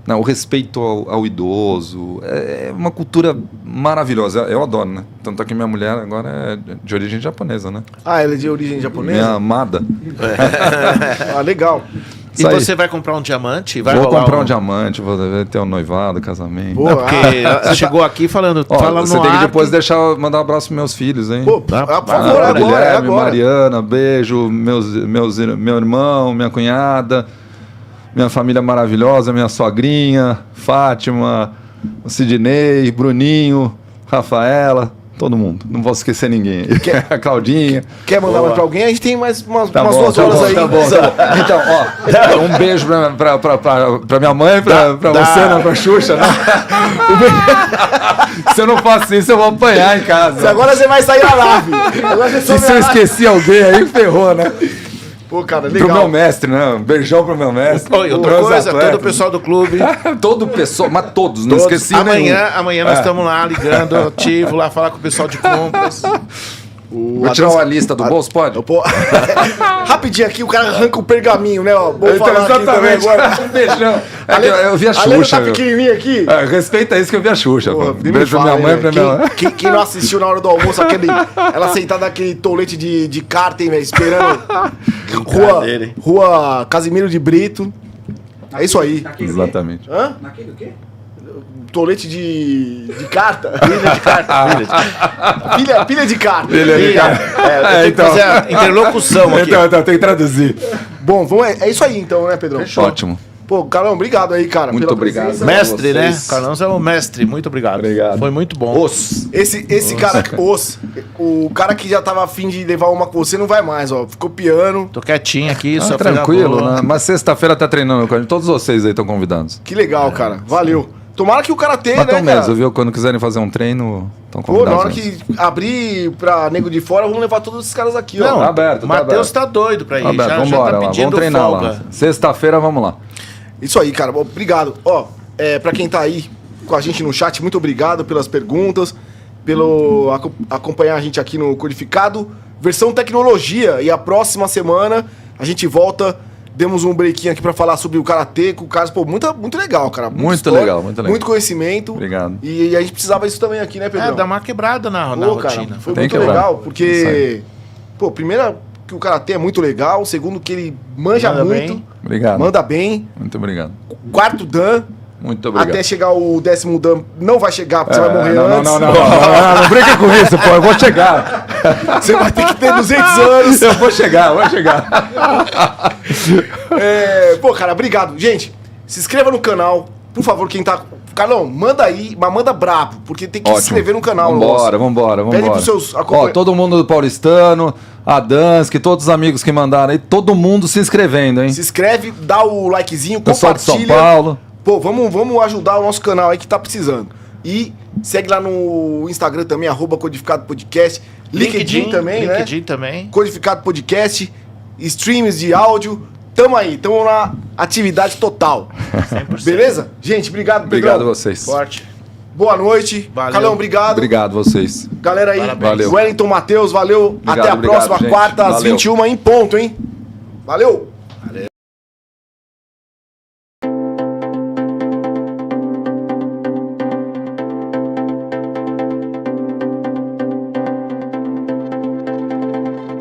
O respeito ao idoso. É uma cultura maravilhosa. Eu adoro, né? Tanto que minha mulher agora é de origem japonesa, né? Ela é de origem japonesa? Minha amada. Legal. E você vai comprar um diamante? Vou comprar um diamante, vou ter um noivado, casamento. Não, porque você chegou aqui falando... Você tem que depois mandar um abraço pros meus filhos, hein? Por favor, agora. Mariana, beijo. Meu irmão, minha cunhada... Minha família maravilhosa, minha sogrinha, Fátima, o Sidney, Bruninho, Rafaela, todo mundo. Não posso esquecer ninguém. A Claudinha. Quer mandar mais pra alguém? A gente tem mais umas 2 horas aí. Tá bom. Então, um beijo pra minha mãe, pra você, né, pra Xuxa. Né? Se eu não faço isso, eu vou apanhar em casa. Agora você vai sair na live. Se eu esqueci alguém aí, ferrou, né? Pô, cara, legal. Pro meu mestre, né? Um beijão pro meu mestre. E outra coisa, todo o pessoal do clube. Todo o pessoal, mas todos, não esqueci Amanhã nós estamos lá ligando, ativo, lá falar com o pessoal de compras. Vou tirar uma lista do bolso, pode? Rapidinho aqui, o cara arranca o pergaminho, né? Vou falar exatamente. Agora. Um beijão. Eu vi a Xuxa. A tá pequenininha aqui. Respeita isso que eu vi a Xuxa. Beijo pra minha mãe, pra minha... Quem não assistiu na hora do almoço, ela sentada naquele tolete de carta, velho, esperando. Rua Casimiro de Brito. É isso aí. Exatamente. Hã? Naquele o quê? Tolete de carta. Pilha de carta. Pilha de carta. Tem que fazer a interlocução aqui. Então, tem que traduzir. Bom, é isso aí então, né, Pedrão? Ótimo. Pô, Carlão, obrigado aí, cara. Muito obrigado. Presença. Mestre, né? vocês. Carlão é o mestre. Muito obrigado. Obrigado. Foi muito bom. Esse cara, o cara que já tava afim de levar uma com você não vai mais, ó. Ficou piano. Tô quietinho aqui, só Tranquilo, né? Mas sexta-feira tá treinando com a gente. Todos vocês aí estão convidados. Que legal, cara. Valeu. Tomara que o cara tenha, Mas né, tão cara? mesmo, viu? Quando quiserem fazer um treino, estão Pô, convidados. na hora mesmo. que abrir pra nego de fora, vamos levar todos esses caras aqui, ó. Não, Tá aberto, o Matheus tá tá doido pra ir. Tá aberto, já vambora tá lá. pedindo Vamos treinar folga. lá. Sexta-feira, vamos lá. Isso aí, cara. Obrigado. Ó, pra quem tá aí com a gente no chat, muito obrigado pelas perguntas, pelo acompanhar a gente aqui no Codificado, versão tecnologia. E a próxima semana a gente volta. Demos um breakinho aqui pra falar sobre o karatê com o Carlos. Pô, muito legal, cara. Muita Muito história, legal, muito legal. Muito conhecimento. Obrigado. E a gente precisava isso também aqui, né, Pedro? Dá uma quebrada na Pô, cara, rotina. foi Tem muito que legal, isso porque... Pô, primeiro que o karatê é muito legal. Segundo que ele manja Manda muito. bem. Obrigado. Manda bem. Muito obrigado. Quarto dan. Muito obrigado. Até chegar o 10º dan. Não vai chegar, porque você vai morrer não, antes. não brinca com isso, pô. Eu vou chegar. Você vai ter que ter 200 anos. Eu vou chegar. Pô, cara, obrigado. Gente, se inscreva no canal. Por favor, quem tá... Carlão, manda aí, mas manda brabo, porque tem que se inscrever no canal. Vambora. Pede pros seus Ó, todo mundo do Paulistano, a Dansky, todos os amigos que mandaram aí, todo mundo se inscrevendo, hein? Se inscreve, dá o likezinho, Pessoal de compartilha. São Paulo. Pô, vamos ajudar o nosso canal aí que tá precisando. E segue lá no Instagram também, @Codificado Podcast. LinkedIn também, né? LinkedIn também. Codificado Podcast, streams de áudio. Tamo aí, tamo na atividade total. 100%. Beleza? Gente, obrigado, Pedrão. Obrigado a vocês. Forte. Boa noite. Valeu. Calão, obrigado. Obrigado a vocês. Galera aí, Parabéns. Valeu. Wellington Matheus, valeu. Obrigado, Até a obrigado, próxima gente. quarta, às Valeu. 21 em ponto, hein? Valeu!